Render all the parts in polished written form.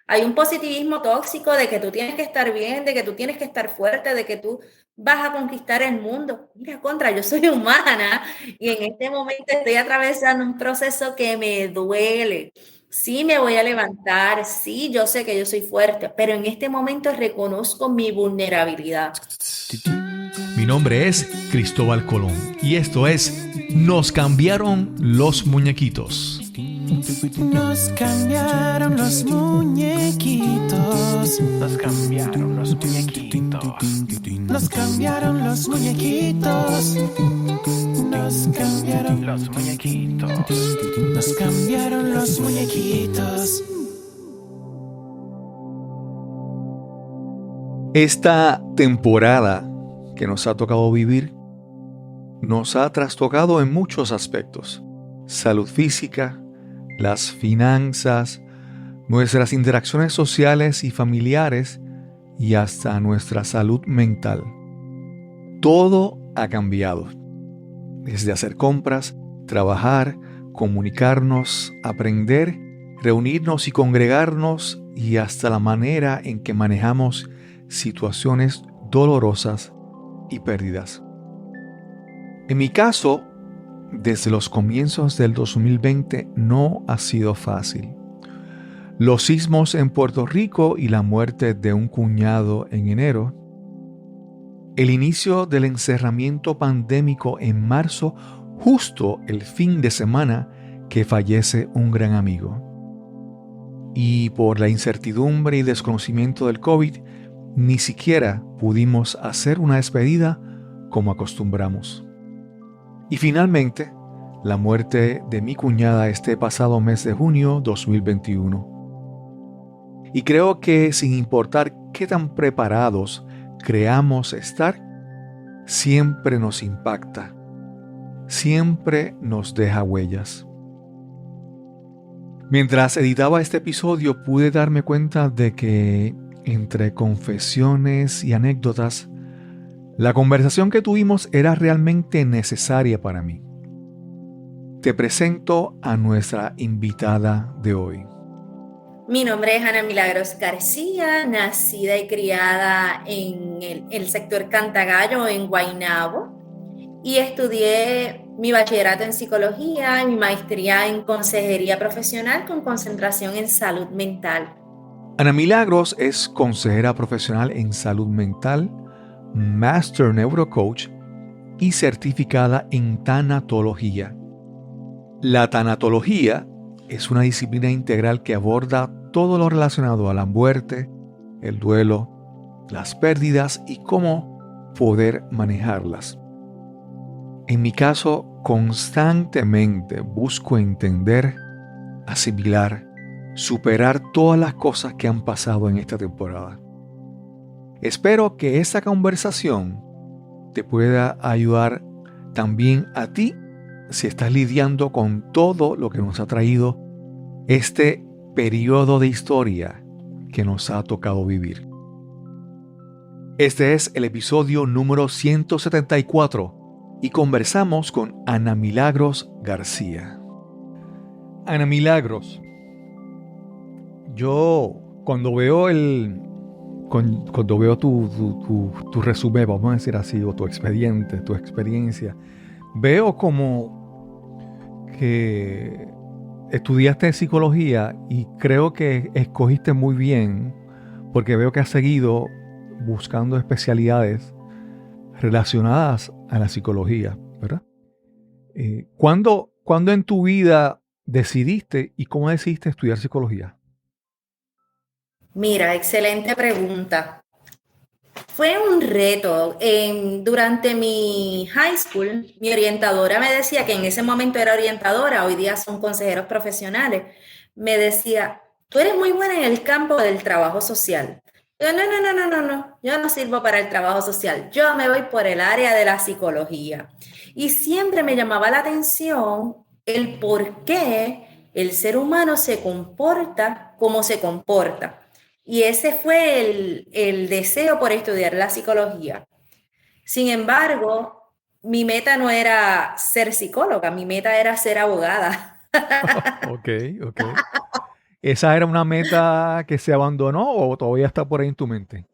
Hay un positivismo tóxico de que tú tienes que estar bien, de que tú tienes que estar fuerte, de que tú vas a conquistar el mundo. Mira, contra, yo soy humana y en este momento estoy atravesando un proceso que me duele. Sí, me voy a levantar, sí, yo sé que yo soy fuerte, pero en este momento reconozco mi vulnerabilidad. Mi nombre es Cristóbal Colón y esto es Nos cambiaron los muñequitos. Nos cambiaron los muñequitos. Nos cambiaron los muñequitos. Nos cambiaron los muñequitos. Nos cambiaron Los muñequitos. Nos cambiaron los muñequitos. Esta temporada que nos ha tocado vivir nos ha trastocado en muchos aspectos. Salud física, las finanzas, nuestras interacciones sociales y familiares y hasta nuestra salud mental. Todo ha cambiado. Desde hacer compras, trabajar, comunicarnos, aprender, reunirnos y congregarnos y hasta la manera en que manejamos situaciones dolorosas y pérdidas. En mi caso, desde los comienzos del 2020 no ha sido fácil. Los sismos en Puerto Rico y la muerte de un cuñado en enero, el inicio del encerramiento pandémico en marzo, justo el fin de semana que fallece un gran amigo. Y por la incertidumbre y desconocimiento del COVID, ni siquiera pudimos hacer una despedida como acostumbramos. Y finalmente, la muerte de mi cuñada este pasado mes de junio 2021. Y creo que sin importar qué tan preparados creamos estar, siempre nos impacta, siempre nos deja huellas. Mientras editaba este episodio pude darme cuenta de que entre confesiones y anécdotas, la conversación que tuvimos era realmente necesaria para mí. Te presento a nuestra invitada de hoy. Mi nombre es Ana Milagros García, nacida y criada en el sector Cantagallo, en Guaynabo, y estudié mi bachillerato en psicología y mi maestría en consejería profesional con concentración en salud mental. Ana Milagros es consejera profesional en salud mental, Master Neurocoach y certificada en tanatología. La tanatología es una disciplina integral que aborda todo lo relacionado a la muerte, el duelo, las pérdidas y cómo poder manejarlas. En mi caso, constantemente busco entender, asimilar, superar todas las cosas que han pasado en esta temporada. Espero que esta conversación te pueda ayudar también a ti si estás lidiando con todo lo que nos ha traído este periodo de historia que nos ha tocado vivir. Este es el episodio número 174 y conversamos con Ana Milagros García. Ana Milagros, yo cuando veo tu resumen, vamos a decir así, o tu expediente, tu experiencia, veo como que estudiaste psicología y creo que escogiste muy bien porque veo que has seguido buscando especialidades relacionadas a la psicología, ¿verdad? ¿Cuándo en tu vida decidiste y cómo decidiste estudiar psicología? Mira, excelente pregunta. Fue un reto. Durante mi high school, mi orientadora me decía, que en ese momento era orientadora, hoy día son consejeros profesionales, me decía, tú eres muy buena en el campo del trabajo social. Yo, no, yo no sirvo para el trabajo social, yo me voy por el área de la psicología. Y siempre me llamaba la atención el por qué el ser humano se comporta como se comporta. Y ese fue el deseo por estudiar la psicología. Sin embargo, mi meta no era ser psicóloga, mi meta era ser abogada. Ok. ¿Esa era una meta que se abandonó o todavía está por ahí en tu mente?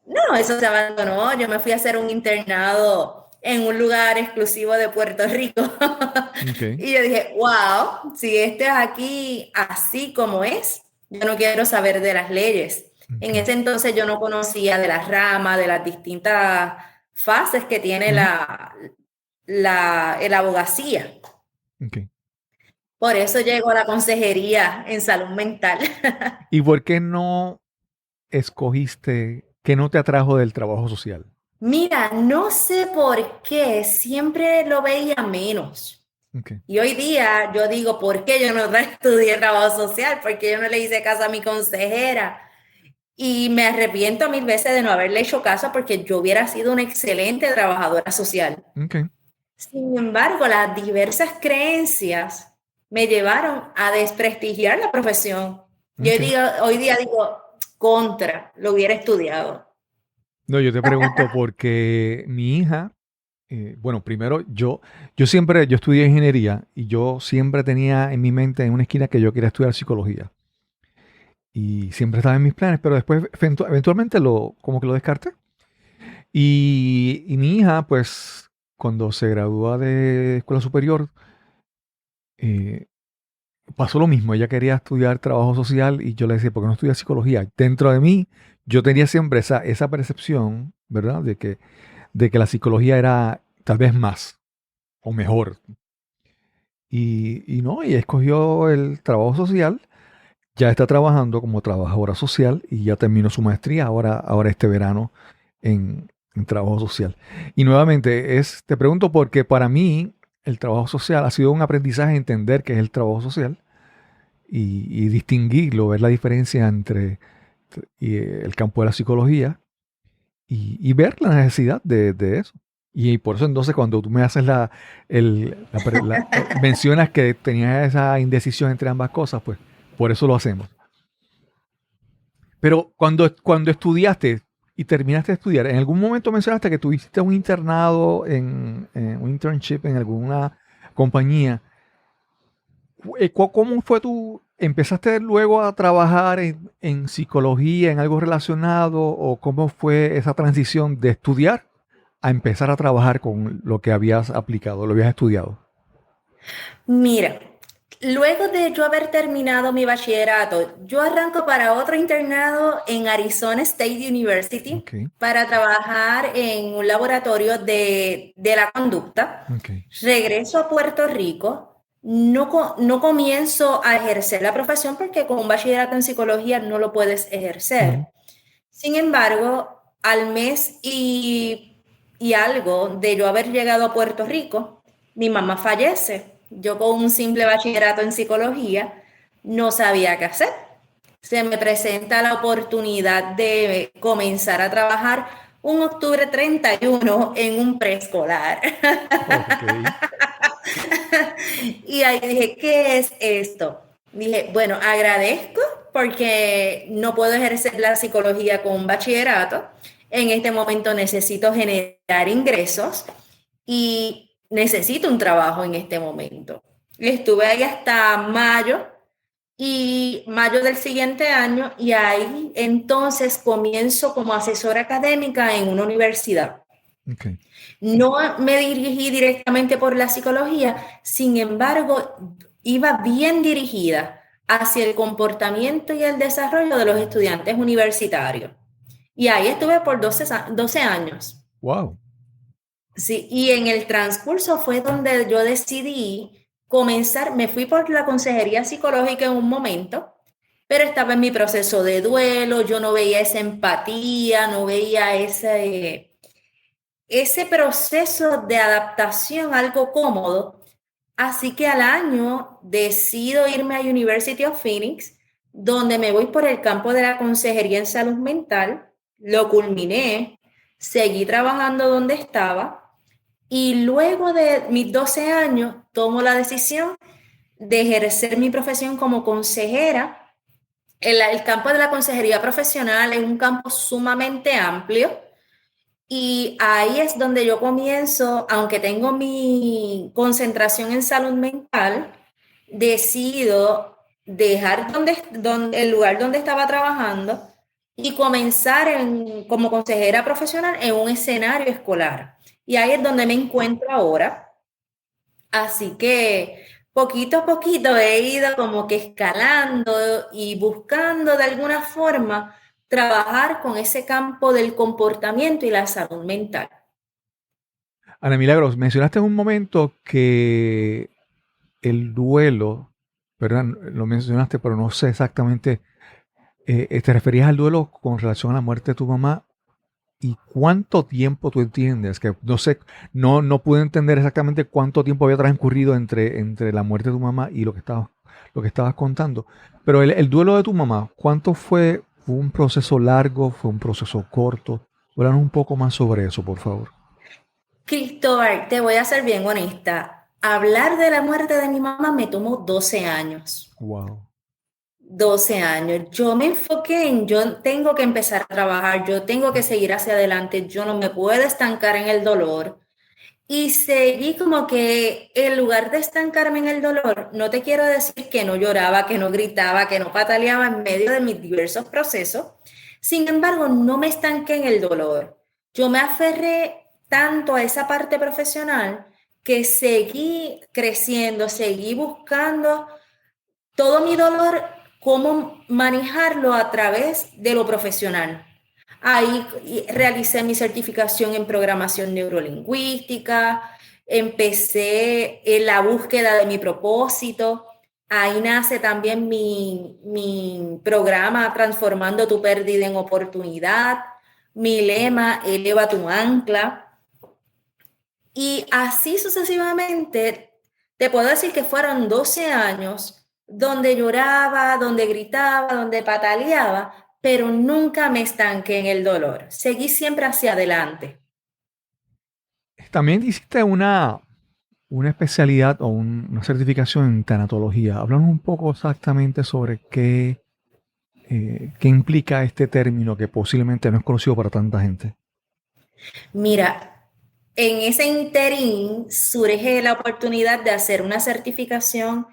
No, eso se abandonó. Yo me fui a hacer un internado en un lugar exclusivo de Puerto Rico. Ok, Y yo dije, wow, si este es aquí así como es, yo no quiero saber de las leyes. En ok. ese entonces yo no conocía de las ramas, de las distintas fases que tiene Ujú, la abogacía. ok. Por eso llego a la consejería en salud mental. ¿Y por qué no escogiste, qué no te atrajo del trabajo social? Mira, no sé por qué siempre lo veía menos. Ok, Y hoy día yo digo, ¿por qué yo no estudié trabajo social? Porque yo no le hice caso a mi consejera. Y me arrepiento mil veces de no haberle hecho caso porque yo hubiera sido una excelente trabajadora social. ok, Sin embargo, las diversas creencias me llevaron a desprestigiar la profesión. Yo ok. digo, hoy día digo, contra, lo hubiera estudiado. No, yo te pregunto porque mi hija, bueno, primero yo estudié ingeniería y yo siempre tenía en mi mente en una esquina que yo quería estudiar psicología. Y siempre estaba en mis planes, pero después eventualmente como que lo descarté. Y mi hija, pues, cuando se gradúa de escuela superior, eh, pasó lo mismo. Ella quería estudiar trabajo social y yo le decía, ¿por qué no estudias psicología? Dentro de mí, yo tenía siempre esa percepción, ¿verdad? De que la psicología era tal vez más o mejor. Y no, ella escogió el trabajo social, ya está trabajando como trabajadora social y ya terminó su maestría ahora este verano en trabajo social. Y nuevamente, te pregunto porque para mí el trabajo social ha sido un aprendizaje entender qué es el trabajo social y distinguirlo, ver la diferencia entre el campo de la psicología y ver la necesidad de eso. Y por eso entonces cuando tú me haces mencionas que tenías esa indecisión entre ambas cosas, pues por eso lo hacemos. Pero cuando estudiaste y terminaste de estudiar, en algún momento mencionaste que tuviste un internado en un internship en alguna compañía. ¿Cómo fue empezaste luego a trabajar en psicología, en algo relacionado, o cómo fue esa transición de estudiar a empezar a trabajar con lo que habías aplicado, lo habías estudiado? Mira, luego de yo haber terminado mi bachillerato, yo arranco para otro internado en Arizona State University Ok, para trabajar en un laboratorio de la conducta. ok. Regreso a Puerto Rico, no comienzo a ejercer la profesión porque con un bachillerato en psicología no lo puedes Ujú. ejercer. Sin embargo, al mes y algo de yo haber llegado a Puerto Rico, mi mamá fallece. Yo con un simple bachillerato en psicología no sabía qué hacer. Se me presenta la oportunidad de comenzar a trabajar un octubre 31 en un preescolar. Ok. Y ahí dije, ¿qué es esto? Dije, bueno, agradezco porque no puedo ejercer la psicología con un bachillerato. En este momento necesito generar ingresos y necesito un trabajo en este momento. Estuve ahí hasta mayo del siguiente año y ahí entonces comienzo como asesora académica en una universidad. Ok. No me dirigí directamente por la psicología, sin embargo, iba bien dirigida hacia el comportamiento y el desarrollo de los estudiantes universitarios. Y ahí estuve por 12 años. Wow. Sí, y en el transcurso fue donde yo decidí comenzar, me fui por la consejería psicológica en un momento, pero estaba en mi proceso de duelo, yo no veía esa empatía, no veía ese proceso de adaptación algo cómodo. Así que al año decido irme a University of Phoenix, donde me voy por el campo de la consejería en salud mental, lo culminé, seguí trabajando donde estaba y luego de mis 12 años tomo la decisión de ejercer mi profesión como consejera. El campo de la consejería profesional es un campo sumamente amplio y ahí es donde yo comienzo, aunque tengo mi concentración en salud mental, decido dejar el lugar donde estaba trabajando y comenzar como consejera profesional en un escenario escolar. Y ahí es donde me encuentro ahora. Así que poquito a poquito he ido como que escalando y buscando de alguna forma trabajar con ese campo del comportamiento y la salud mental. Ana Milagros, mencionaste en un momento que el duelo, ¿verdad? Lo mencionaste, pero no sé exactamente, te referías al duelo con relación a la muerte de tu mamá. ¿Y cuánto tiempo tú entiendes? Que no sé, no pude entender exactamente cuánto tiempo había transcurrido entre la muerte de tu mamá y lo que estabas contando. Pero el duelo de tu mamá, ¿cuánto fue? ¿Fue un proceso largo? ¿Fue un proceso corto? Háblanos un poco más sobre eso, por favor. Cristóbal, te voy a ser bien honesta. Hablar de la muerte de mi mamá me tomó 12 años. Wow. 12 años. Yo me enfoqué yo tengo que empezar a trabajar, yo tengo que seguir hacia adelante, yo no me puedo estancar en el dolor. Y seguí como que en lugar de estancarme en el dolor, no te quiero decir que no lloraba, que no gritaba, que no pataleaba en medio de mis diversos procesos. Sin embargo, no me estanqué en el dolor. Yo me aferré tanto a esa parte profesional que seguí creciendo, seguí buscando todo mi dolor, cómo manejarlo a través de lo profesional. Ahí realicé mi certificación en programación neurolingüística, empecé en la búsqueda de mi propósito. Ahí nace también mi programa Transformando tu pérdida en oportunidad, mi lema Eleva tu ancla. Y así sucesivamente, te puedo decir que fueron 12 años donde lloraba, donde gritaba, donde pataleaba, pero nunca me estanqué en el dolor. Seguí siempre hacia adelante. También hiciste una especialidad o una certificación en tanatología. Háblanos un poco exactamente sobre qué implica este término que posiblemente no es conocido para tanta gente. Mira, en ese interín surge la oportunidad de hacer una certificación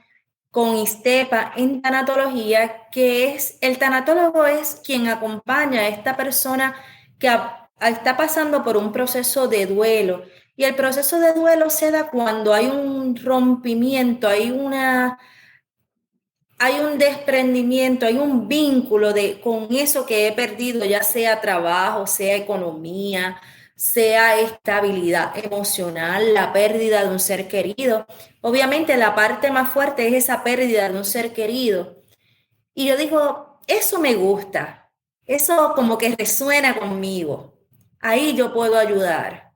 con ISTEPA en tanatología, que es, el tanatólogo es quien acompaña a esta persona que está pasando por un proceso de duelo. Y el proceso de duelo se da cuando hay un rompimiento, hay un desprendimiento, hay un vínculo con eso que he perdido, ya sea trabajo, sea economía, sea estabilidad emocional, la pérdida de un ser querido. Obviamente la parte más fuerte es esa pérdida de un ser querido. Y yo digo, eso me gusta, eso como que resuena conmigo. Ahí yo puedo ayudar.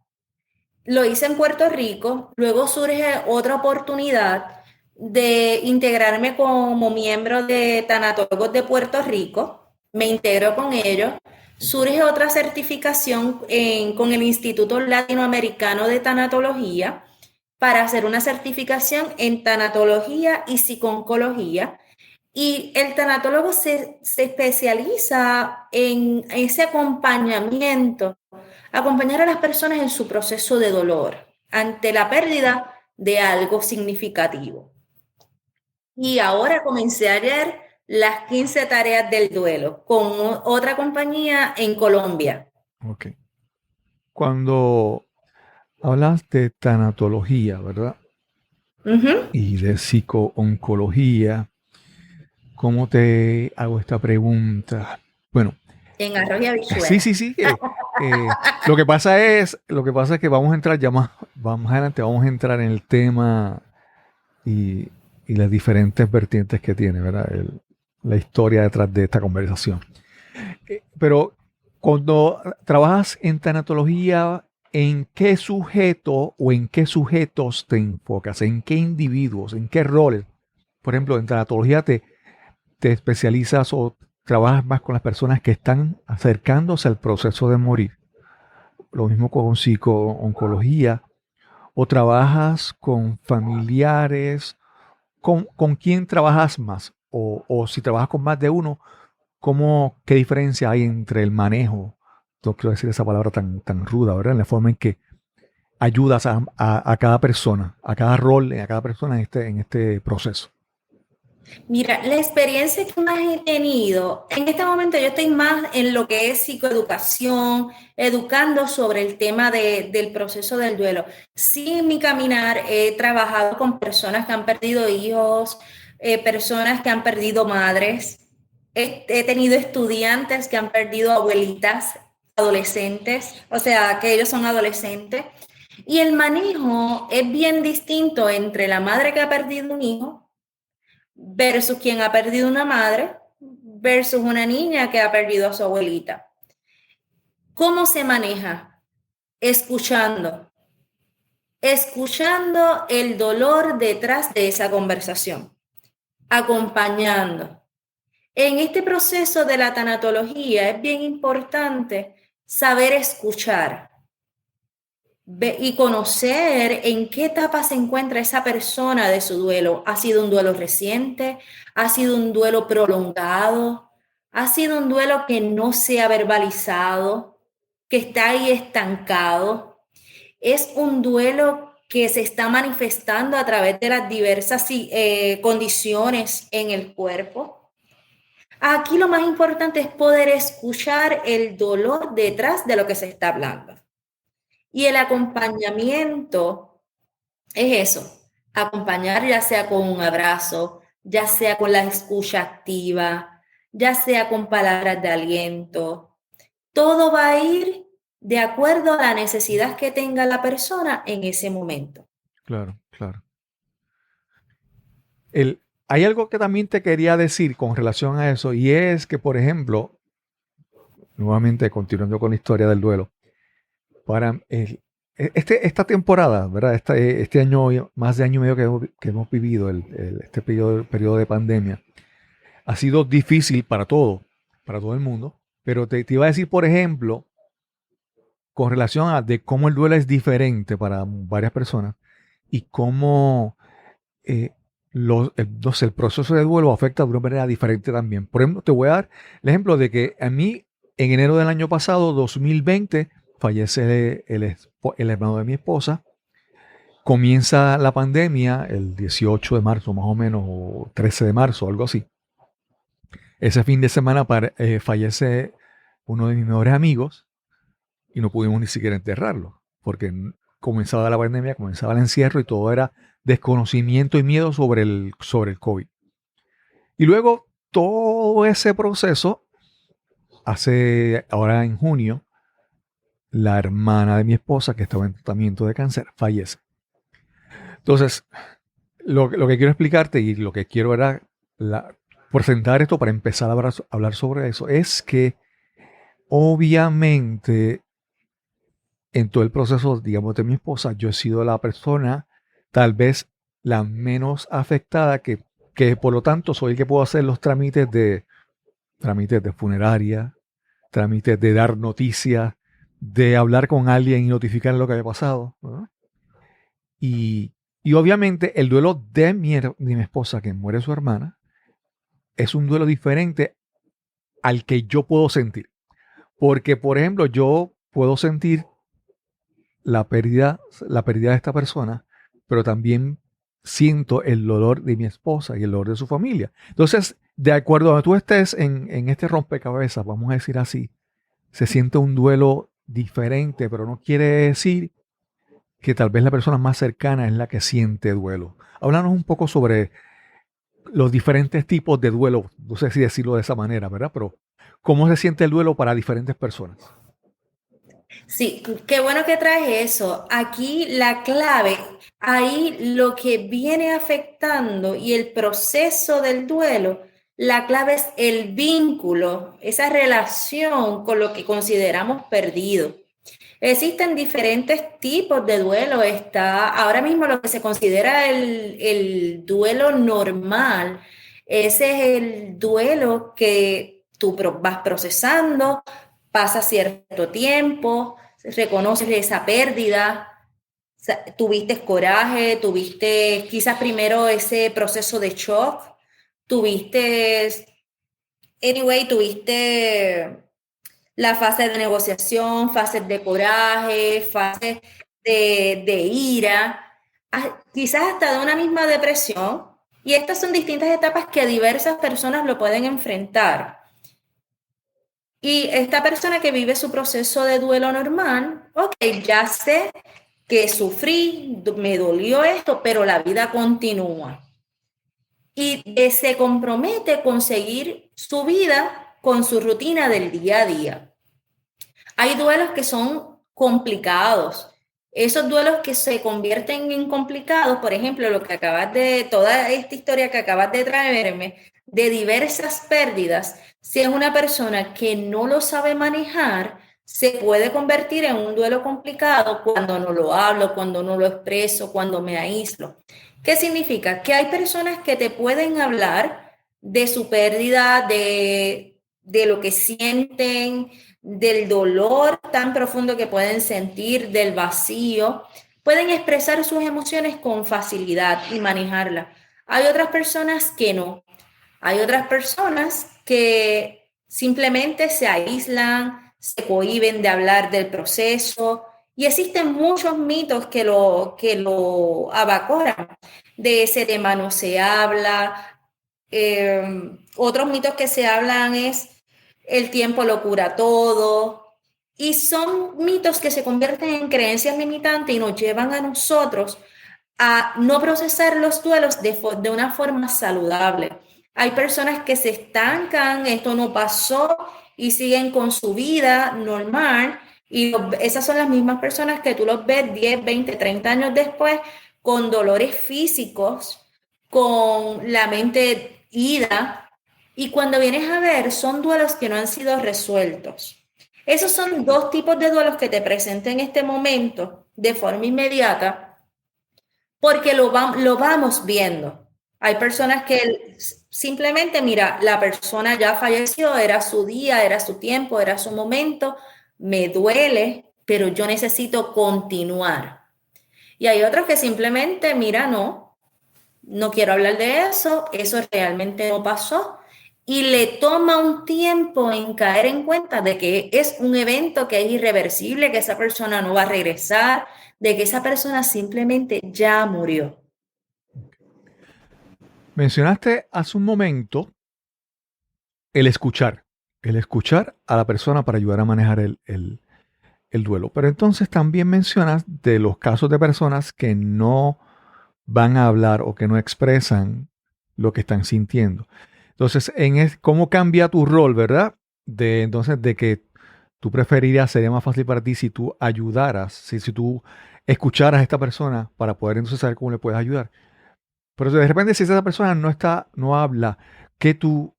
Lo hice en Puerto Rico, luego surge otra oportunidad de integrarme como miembro de Tanatólogos de Puerto Rico, me integro con ellos, surge otra certificación con el Instituto Latinoamericano de Tanatología para hacer una certificación en tanatología y psiconcología. Y el tanatólogo se especializa en ese acompañamiento, acompañar a las personas en su proceso de dolor ante la pérdida de algo significativo. Y ahora comencé ayer las 15 tareas del duelo con otra compañía en Colombia. Ok. Cuando hablas de tanatología, ¿verdad? Uh-huh. Y de psicooncología, ¿cómo te hago esta pregunta? Bueno. En arroz y habichuela. Sí. Lo que pasa es que vamos a entrar ya más adelante, vamos a entrar en el tema y las diferentes vertientes que tiene, ¿verdad? La historia detrás de esta conversación. Pero cuando trabajas en tanatología, ¿en qué sujeto o en qué sujetos te enfocas? ¿En qué individuos? ¿En qué roles? Por ejemplo, en tanatología te especializas o trabajas más con las personas que están acercándose al proceso de morir. Lo mismo con psicooncología. O trabajas con familiares. ¿Con quién trabajas más? O si trabajas con más de uno, ¿qué diferencia hay entre el manejo? No quiero decir esa palabra tan ruda, ¿verdad? En la forma en que ayudas a cada persona, a cada rol, a cada persona en este proceso. Mira, la experiencia que más he tenido, en este momento yo estoy más en lo que es psicoeducación, educando sobre el tema del proceso del duelo. Sí, en mi caminar he trabajado con personas que han perdido hijos, personas que han perdido madres. He tenido estudiantes que han perdido abuelitas, adolescentes, o sea, que ellos son adolescentes. Y el manejo es bien distinto entre la madre que ha perdido un hijo versus quien ha perdido una madre versus una niña que ha perdido a su abuelita. ¿Cómo se maneja? Escuchando, escuchando el dolor detrás de esa conversación, acompañando. En este proceso de la tanatología es bien importante saber escuchar y conocer en qué etapa se encuentra esa persona de su duelo. ¿Ha sido un duelo reciente? ¿Ha sido un duelo prolongado? ¿Ha sido un duelo que no se ha verbalizado, que está ahí estancado? ¿Es un duelo que se está manifestando a través de las diversas condiciones en el cuerpo? Aquí lo más importante es poder escuchar el dolor detrás de lo que se está hablando. Y el acompañamiento es eso, acompañar ya sea con un abrazo, ya sea con la escucha activa, ya sea con palabras de aliento. Todo va a ir de acuerdo a la necesidad que tenga la persona en ese momento. Claro, claro. Hay algo que también te quería decir con relación a eso, y es que, por ejemplo, nuevamente continuando con la historia del duelo, esta temporada, ¿verdad? Este año, más de año y medio que hemos vivido, este periodo de pandemia, ha sido difícil para todo el mundo, pero te iba a decir, por ejemplo, con relación a de cómo el duelo es diferente para varias personas y cómo el proceso de duelo afecta de una manera diferente también. Por ejemplo, te voy a dar el ejemplo de que a mí, en enero del año pasado, 2020, fallece el hermano de mi esposa. Comienza la pandemia el 18 de marzo, más o menos, o 13 de marzo, algo así. Ese fin de semana fallece uno de mis mejores amigos y no pudimos ni siquiera enterrarlo, porque comenzaba la pandemia, comenzaba el encierro y todo era desconocimiento y miedo sobre el COVID. Y luego todo ese proceso, ahora en junio, la hermana de mi esposa, que estaba en tratamiento de cáncer, fallece. Entonces, lo que quiero explicarte y lo que quiero era presentar esto para empezar a hablar sobre eso, es que obviamente en todo el proceso, digamos, de mi esposa, yo he sido la persona tal vez la menos afectada, que por lo tanto soy el que puedo hacer los trámites de funeraria, trámites de dar noticias, de hablar con alguien y notificar lo que había pasado, ¿no? Y obviamente el duelo de mi esposa, que muere su hermana, es un duelo diferente al que yo puedo sentir. Porque, por ejemplo, yo puedo sentir la pérdida de esta persona, pero también siento el dolor de mi esposa y el dolor de su familia. Entonces, de acuerdo a donde tú estés en este rompecabezas, vamos a decir así, se siente un duelo diferente, pero no quiere decir que tal vez la persona más cercana es la que siente duelo. Háblanos un poco sobre los diferentes tipos de duelo, no sé si decirlo de esa manera, ¿verdad? Pero ¿cómo se siente el duelo para diferentes personas? Sí, qué bueno que traes eso. Aquí la clave, ahí lo que viene afectando y el proceso del duelo, la clave es el vínculo, esa relación con lo que consideramos perdido. Existen diferentes tipos de duelo. Está ahora mismo lo que se considera el duelo normal. Ese es el duelo que tú vas procesando, pasa cierto tiempo, reconoces esa pérdida, tuviste coraje, tuviste quizás primero ese proceso de shock, tuviste la fase de negociación, fases de coraje, fases de ira, quizás hasta de una misma depresión, Y estas son distintas etapas que diversas personas lo pueden enfrentar. Y esta persona que vive su proceso de duelo normal, ok, ya sé que sufrí, me dolió esto, pero la vida continúa. Y se compromete con seguir su vida con su rutina del día a día. Hay duelos que son complicados. Esos duelos que se convierten en complicados, por ejemplo, toda esta historia que acabas de traerme, de diversas pérdidas, si es una persona que no lo sabe manejar, se puede convertir en un duelo complicado cuando no lo hablo, cuando no lo expreso, cuando me aíslo. ¿Qué significa? Que hay personas que te pueden hablar de su pérdida, de lo que sienten, del dolor tan profundo que pueden sentir, del vacío. Pueden expresar sus emociones con facilidad y manejarlas. Hay otras personas que no. Hay otras personas que simplemente se aíslan, se cohíben de hablar del proceso y existen muchos mitos que lo abacoran. De ese tema no se habla. Otros mitos que se hablan es el tiempo lo cura todo. Y son mitos que se convierten en creencias limitantes y nos llevan a nosotros a no procesar los duelos de una forma saludable. Hay personas que se estancan, esto no pasó y siguen con su vida normal y esas son las mismas personas que tú los ves 10, 20, 30 años después con dolores físicos, con la mente ida y cuando vienes a ver son duelos que no han sido resueltos. Esos son dos tipos de duelos que te presento en este momento de forma inmediata porque lo vamos viendo. Hay personas que simplemente, mira, la persona ya falleció, era su día, era su tiempo, era su momento, me duele, pero yo necesito continuar. Y hay otros que simplemente, mira, no quiero hablar de eso realmente no pasó. Y le toma un tiempo en caer en cuenta de que es un evento que es irreversible, que esa persona no va a regresar, de que esa persona simplemente ya murió. Mencionaste hace un momento el escuchar a la persona para ayudar a manejar el duelo. Pero entonces también mencionas de los casos de personas que no van a hablar o que no expresan lo que están sintiendo. Entonces, ¿cómo cambia tu rol, verdad? Entonces, de que tú preferirías, sería más fácil para ti si tú ayudaras, si tú escucharas a esta persona para poder entonces saber cómo le puedes ayudar. Pero de repente, si esa persona no habla, que tú,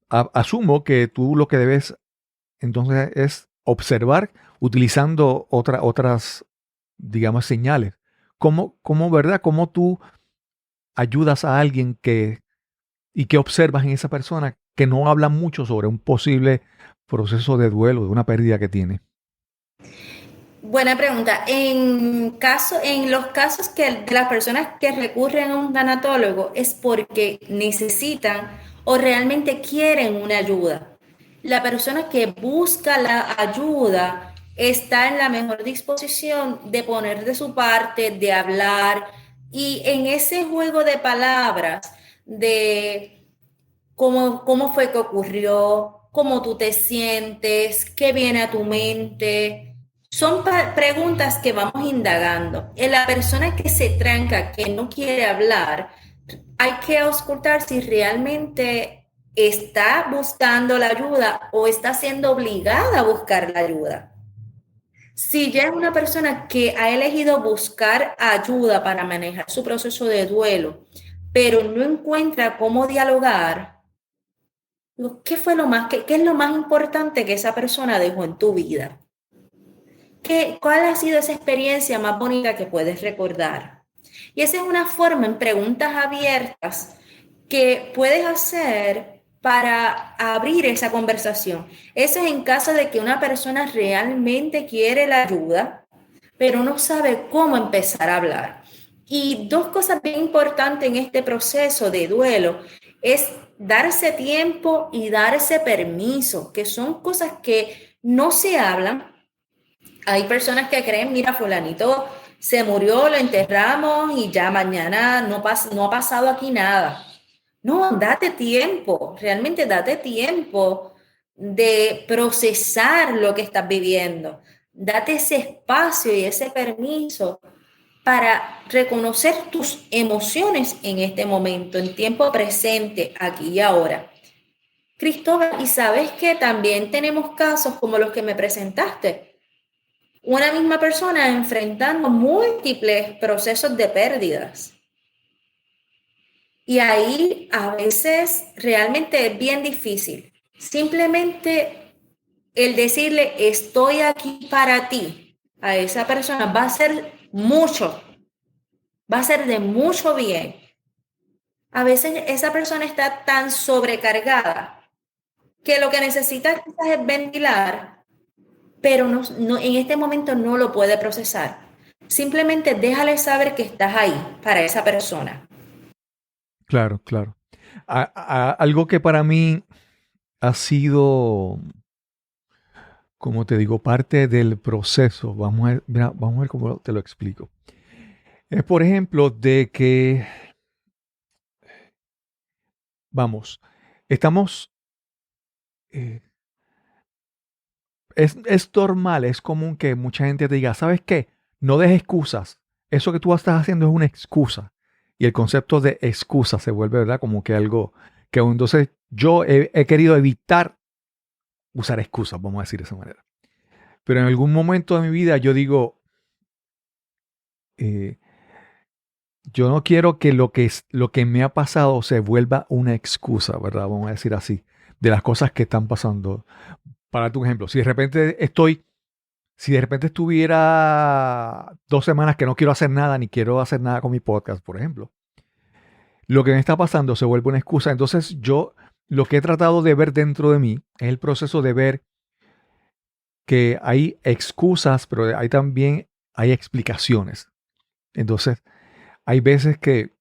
asumo que tú lo que debes entonces es observar utilizando otras, digamos, señales. ¿Verdad? ¿Cómo tú ayudas a alguien y que observas en esa persona que no habla mucho sobre un posible proceso de duelo, de una pérdida que tiene? Buena pregunta. En los casos de las personas que recurren a un tanatólogo es porque necesitan o realmente quieren una ayuda. La persona que busca la ayuda está en la mejor disposición de poner de su parte, de hablar y en ese juego de palabras de cómo fue que ocurrió, cómo tú te sientes, qué viene a tu mente. Son preguntas que vamos indagando. En la persona que se tranca, que no quiere hablar, hay que auscultar si realmente está buscando la ayuda o está siendo obligada a buscar la ayuda. Si ya es una persona que ha elegido buscar ayuda para manejar su proceso de duelo, pero no encuentra cómo dialogar, ¿qué es lo más importante que esa persona dejó en tu vida? ¿Cuál ha sido esa experiencia más bonita que puedes recordar? Y esa es una forma en preguntas abiertas que puedes hacer para abrir esa conversación. Eso es en caso de que una persona realmente quiere la ayuda, pero no sabe cómo empezar a hablar. Y dos cosas bien importantes en este proceso de duelo es darse tiempo y darse permiso, que son cosas que no se hablan. Hay personas que creen, mira, fulanito se murió, lo enterramos y ya mañana no ha pasado aquí nada. No, date tiempo, realmente date tiempo de procesar lo que estás viviendo. Date ese espacio y ese permiso para reconocer tus emociones en este momento, en tiempo presente, aquí y ahora. Cristóbal, y sabes que también tenemos casos como los que me presentaste. Una misma persona enfrentando múltiples procesos de pérdidas. Y ahí a veces realmente es bien difícil. Simplemente el decirle estoy aquí para ti a esa persona va a ser mucho, va a ser de mucho bien. A veces esa persona está tan sobrecargada que lo que necesita quizás es ventilar, pero en este momento no lo puede procesar. Simplemente déjale saber que estás ahí para esa persona. Claro, claro. Algo que para mí ha sido, como te digo, parte del proceso. Vamos a ver cómo te lo explico. Es, por ejemplo, de que, vamos, estamos, eh, es normal, es común que mucha gente te diga, ¿sabes qué? No des excusas. Eso que tú estás haciendo es una excusa. Y el concepto de excusa se vuelve, ¿verdad? Como que algo que entonces yo he querido evitar usar excusas, vamos a decir de esa manera. Pero en algún momento de mi vida yo digo, eh, yo no quiero que lo que me ha pasado se vuelva una excusa, ¿verdad? Vamos a decir así, de las cosas que están pasando. Para tu ejemplo, si de repente estuviera 2 semanas que no quiero hacer nada, ni quiero hacer nada con mi podcast, por ejemplo, lo que me está pasando se vuelve una excusa. Entonces yo lo que he tratado de ver dentro de mí es el proceso de ver que hay excusas, pero hay explicaciones. Entonces, hay veces que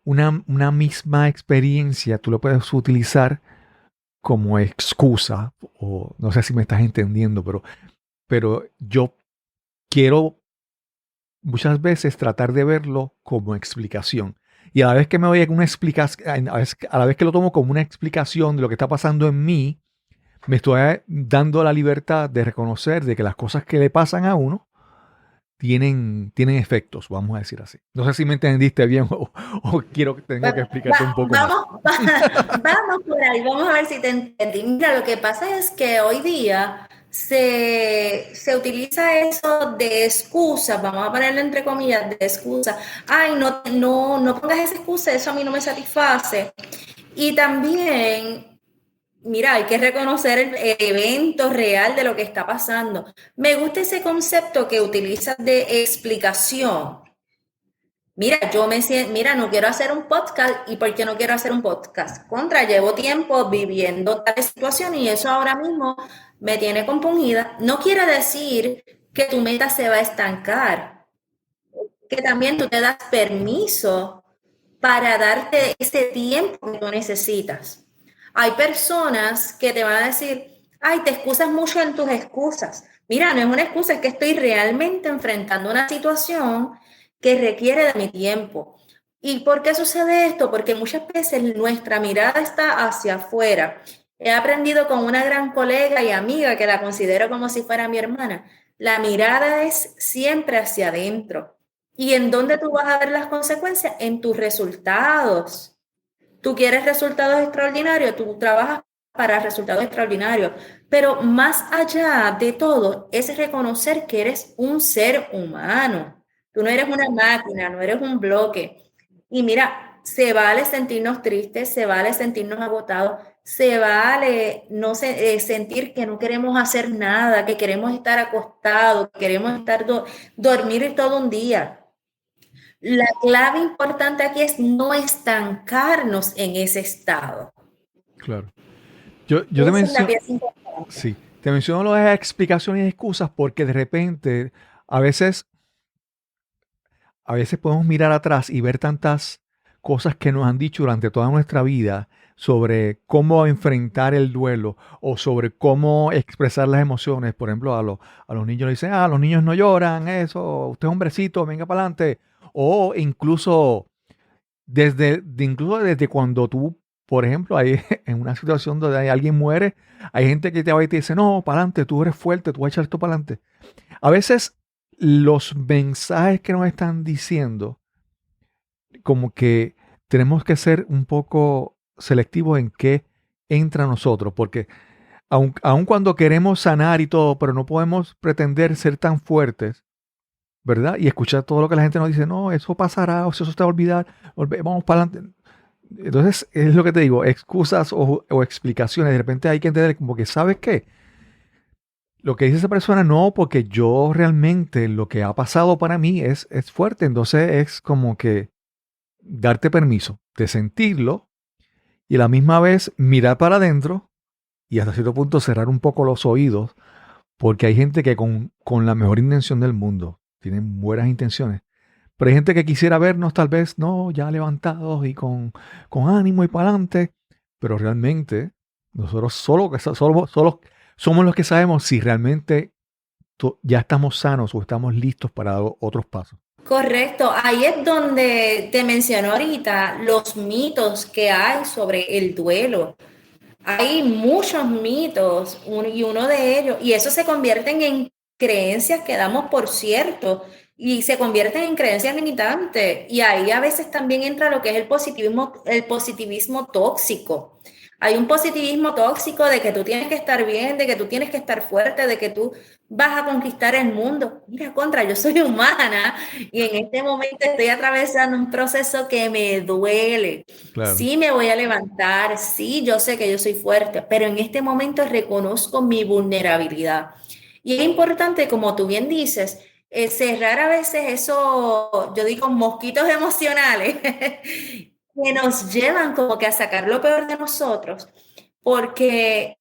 una misma experiencia tú lo puedes utilizar como excusa, o no sé si me estás entendiendo, pero yo quiero muchas veces tratar de verlo como explicación. Y a la vez que me doy una explicación, a la vez que lo tomo como una explicación de lo que está pasando en mí, me estoy dando la libertad de reconocer de que las cosas que le pasan a uno tienen efectos, vamos a decir así. No sé si me entendiste bien o tengo que explicarte un poco más. Vamos por ahí, vamos a ver si te entendí. Mira, lo que pasa es que hoy día se utiliza eso de excusas, vamos a ponerlo entre comillas, de excusa. Ay, no pongas esa excusa, eso a mí no me satisface. Y también mira, hay que reconocer el evento real de lo que está pasando. Me gusta ese concepto que utilizas de explicación. Mira, mira, no quiero hacer un podcast. ¿Y por qué no quiero hacer un podcast? Llevo tiempo viviendo tal situación y eso ahora mismo me tiene compungida. No quiere decir que tu meta se va a estancar, que también tú te das permiso para darte ese tiempo que tú necesitas. Hay personas que te van a decir, ay, te excusas mucho en tus excusas. Mira, no es una excusa, es que estoy realmente enfrentando una situación que requiere de mi tiempo. ¿Y por qué sucede esto? Porque muchas veces nuestra mirada está hacia afuera. He aprendido con una gran colega y amiga que la considero como si fuera mi hermana. La mirada es siempre hacia adentro. ¿Y en dónde tú vas a ver las consecuencias? En tus resultados. Tú quieres resultados extraordinarios, tú trabajas para resultados extraordinarios, pero más allá de todo es reconocer que eres un ser humano. Tú no eres una máquina, no eres un bloque. Y mira, se vale sentirnos tristes, se vale sentirnos agotados, se vale sentir que no queremos hacer nada, que queremos estar acostados, que queremos estar dormir todo un día. La clave importante aquí es no estancarnos en ese estado. Claro. Yo te menciono, sí, te menciono las explicaciones y excusas porque de repente a veces podemos mirar atrás y ver tantas cosas que nos han dicho durante toda nuestra vida sobre cómo enfrentar el duelo o sobre cómo expresar las emociones. Por ejemplo, a los niños le dicen, los niños no lloran, eso, usted es hombrecito, venga para adelante. O incluso incluso desde cuando tú, por ejemplo, hay en una situación donde alguien muere, hay gente que te va y te dice, no, para adelante, tú eres fuerte, tú vas a echar esto para adelante. A veces los mensajes que nos están diciendo, como que tenemos que ser un poco selectivos en qué entra a nosotros, porque aun cuando queremos sanar y todo, pero no podemos pretender ser tan fuertes, ¿verdad? Y escuchar todo lo que la gente nos dice, no, eso pasará, o eso te va a olvidar, vamos para adelante. Entonces, es lo que te digo, excusas o explicaciones. De repente hay que entender como que, ¿sabes qué? Lo que dice esa persona, no, porque yo realmente lo que ha pasado para mí es fuerte. Entonces es como que darte permiso de sentirlo y a la misma vez mirar para adentro y hasta cierto punto cerrar un poco los oídos, porque hay gente que con la mejor intención del mundo, tienen buenas intenciones, pero hay gente que quisiera vernos tal vez, no, ya levantados y con ánimo y para adelante, pero realmente nosotros solo somos los que sabemos si realmente ya estamos sanos o estamos listos para dar otros pasos. Correcto, ahí es donde te menciono ahorita los mitos que hay sobre el duelo. Hay muchos mitos y uno de ellos, y eso se convierten en creencias que damos por cierto y se convierten en creencias limitantes. Y ahí a veces también entra lo que es el positivismo tóxico. Hay un positivismo tóxico de que tú tienes que estar bien, de que tú tienes que estar fuerte, de que tú vas a conquistar el mundo. Mira, yo soy humana y en este momento estoy atravesando un proceso que me duele. Claro. Sí me voy a levantar, sí, yo sé que yo soy fuerte, pero en este momento reconozco mi vulnerabilidad. Y es importante, como tú bien dices, cerrar a veces eso, yo digo, mosquitos emocionales que nos llevan como que a sacar lo peor de nosotros, porque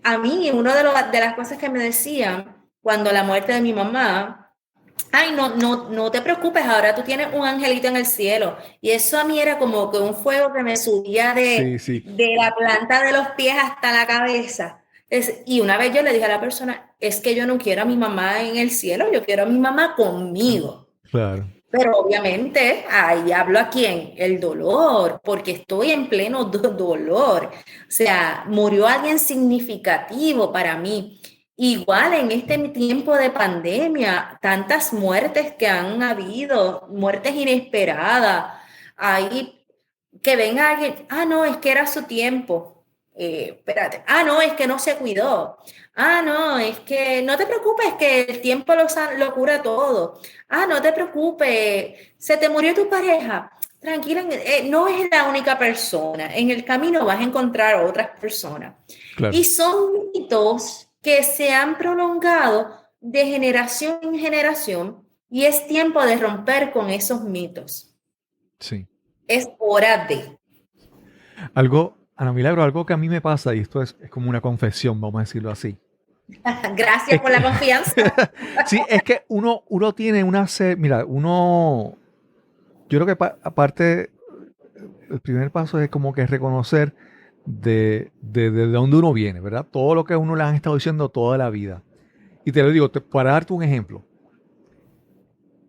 a mí una de las cosas que me decían cuando la muerte de mi mamá, ay, no te preocupes, ahora tú tienes un angelito en el cielo. Y eso a mí era como que un fuego que me subía de la planta de los pies hasta la cabeza. Y una vez yo le dije a la persona, es que yo no quiero a mi mamá en el cielo, yo quiero a mi mamá conmigo. Claro. Pero obviamente ahí hablo a quién, el dolor, porque estoy en pleno dolor. O sea, murió alguien significativo para mí. Igual en este tiempo de pandemia, tantas muertes que han habido, muertes inesperadas. Ahí que venga alguien, no, es que era su tiempo. Espérate, no, es que no se cuidó. No, es que no te preocupes, que el tiempo lo cura todo. No te preocupes, se te murió tu pareja. Tranquila, no es la única persona. En el camino vas a encontrar otras personas. Claro. Y son mitos que se han prolongado de generación en generación y es tiempo de romper con esos mitos. Sí. Es hora de. Ana Milagro, algo que a mí me pasa, y esto es como una confesión, vamos a decirlo así. Gracias por la confianza. Sí, es que uno tiene mira, yo creo que aparte, el primer paso es como que reconocer de dónde uno viene, ¿verdad? Todo lo que a uno le han estado diciendo toda la vida. Y te lo digo, para darte un ejemplo,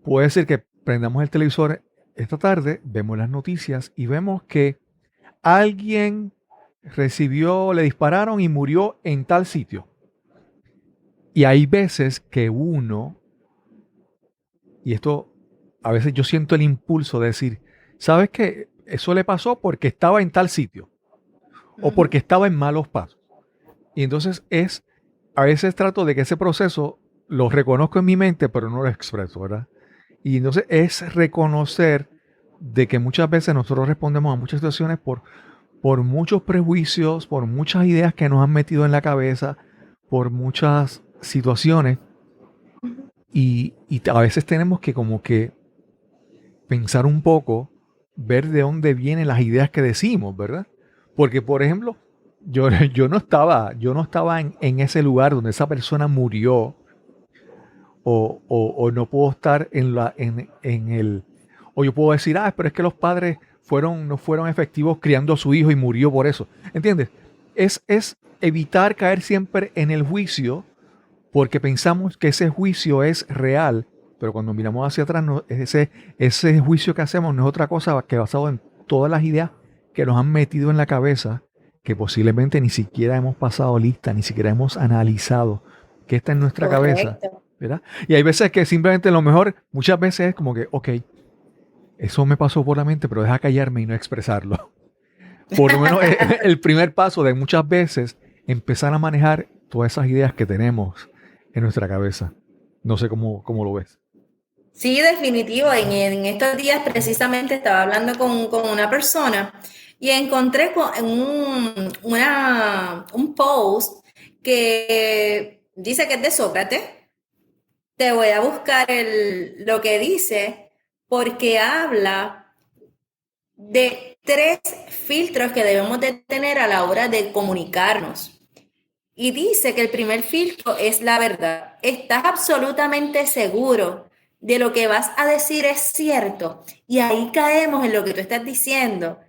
puede ser que prendamos el televisor esta tarde, vemos las noticias y vemos que alguien le dispararon y murió en tal sitio. Y hay veces que y esto, a veces yo siento el impulso de decir, ¿sabes qué? Eso le pasó porque estaba en tal sitio o porque estaba en malos pasos. Y entonces a veces trato de que ese proceso lo reconozco en mi mente, pero no lo expreso, ¿verdad? Y entonces es reconocer de que muchas veces nosotros respondemos a muchas situaciones por muchos prejuicios, por muchas ideas que nos han metido en la cabeza, por muchas situaciones. Y a veces tenemos que como que pensar un poco, ver de dónde vienen las ideas que decimos, ¿verdad? Porque, por ejemplo, yo no estaba en ese lugar donde esa persona murió o no puedo estar o yo puedo decir, pero es que los padres no fueron efectivos criando a su hijo y murió por eso. ¿Entiendes? Es evitar caer siempre en el juicio porque pensamos que ese juicio es real pero cuando miramos hacia atrás, ese juicio que hacemos no es otra cosa que basado en todas las ideas que nos han metido en la cabeza, que posiblemente ni siquiera hemos pasado lista, ni siquiera hemos analizado qué está en nuestra cabeza, Correcto. ¿verdad? Y hay veces que simplemente lo mejor, muchas veces es como que, ok, eso me pasó por la mente, pero deja callarme y no expresarlo. Por lo menos el primer paso de muchas veces empezar a manejar todas esas ideas que tenemos en nuestra cabeza. No sé cómo lo ves. Sí, definitivo. En estos días precisamente estaba hablando con una persona y encontré un post que dice que es de Sócrates. Te voy a buscar lo que dice porque habla de 3 filtros que debemos de tener a la hora de comunicarnos. Y dice que el primer filtro es la verdad. ¿Estás absolutamente seguro de lo que vas a decir es cierto? Y ahí caemos en lo que tú estás diciendo.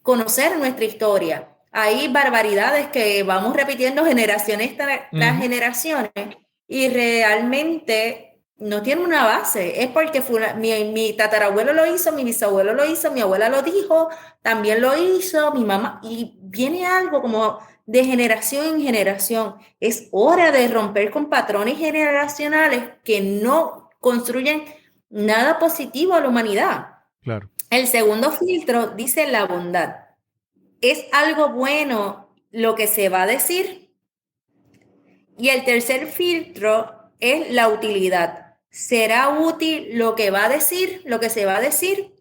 Conocer nuestra historia. Hay barbaridades que vamos repitiendo generaciones tras generaciones y realmente no tiene una base. Es porque mi tatarabuelo lo hizo, mi bisabuelo lo hizo, mi abuela lo dijo, también lo hizo, mi mamá. Y viene algo como de generación en generación. Es hora de romper con patrones generacionales que no construyen nada positivo a la humanidad. Claro. El segundo filtro dice la bondad. ¿Es algo bueno lo que se va a decir? Y el tercer filtro es la utilidad. ¿Será útil lo que va a decir, lo que se va a decir?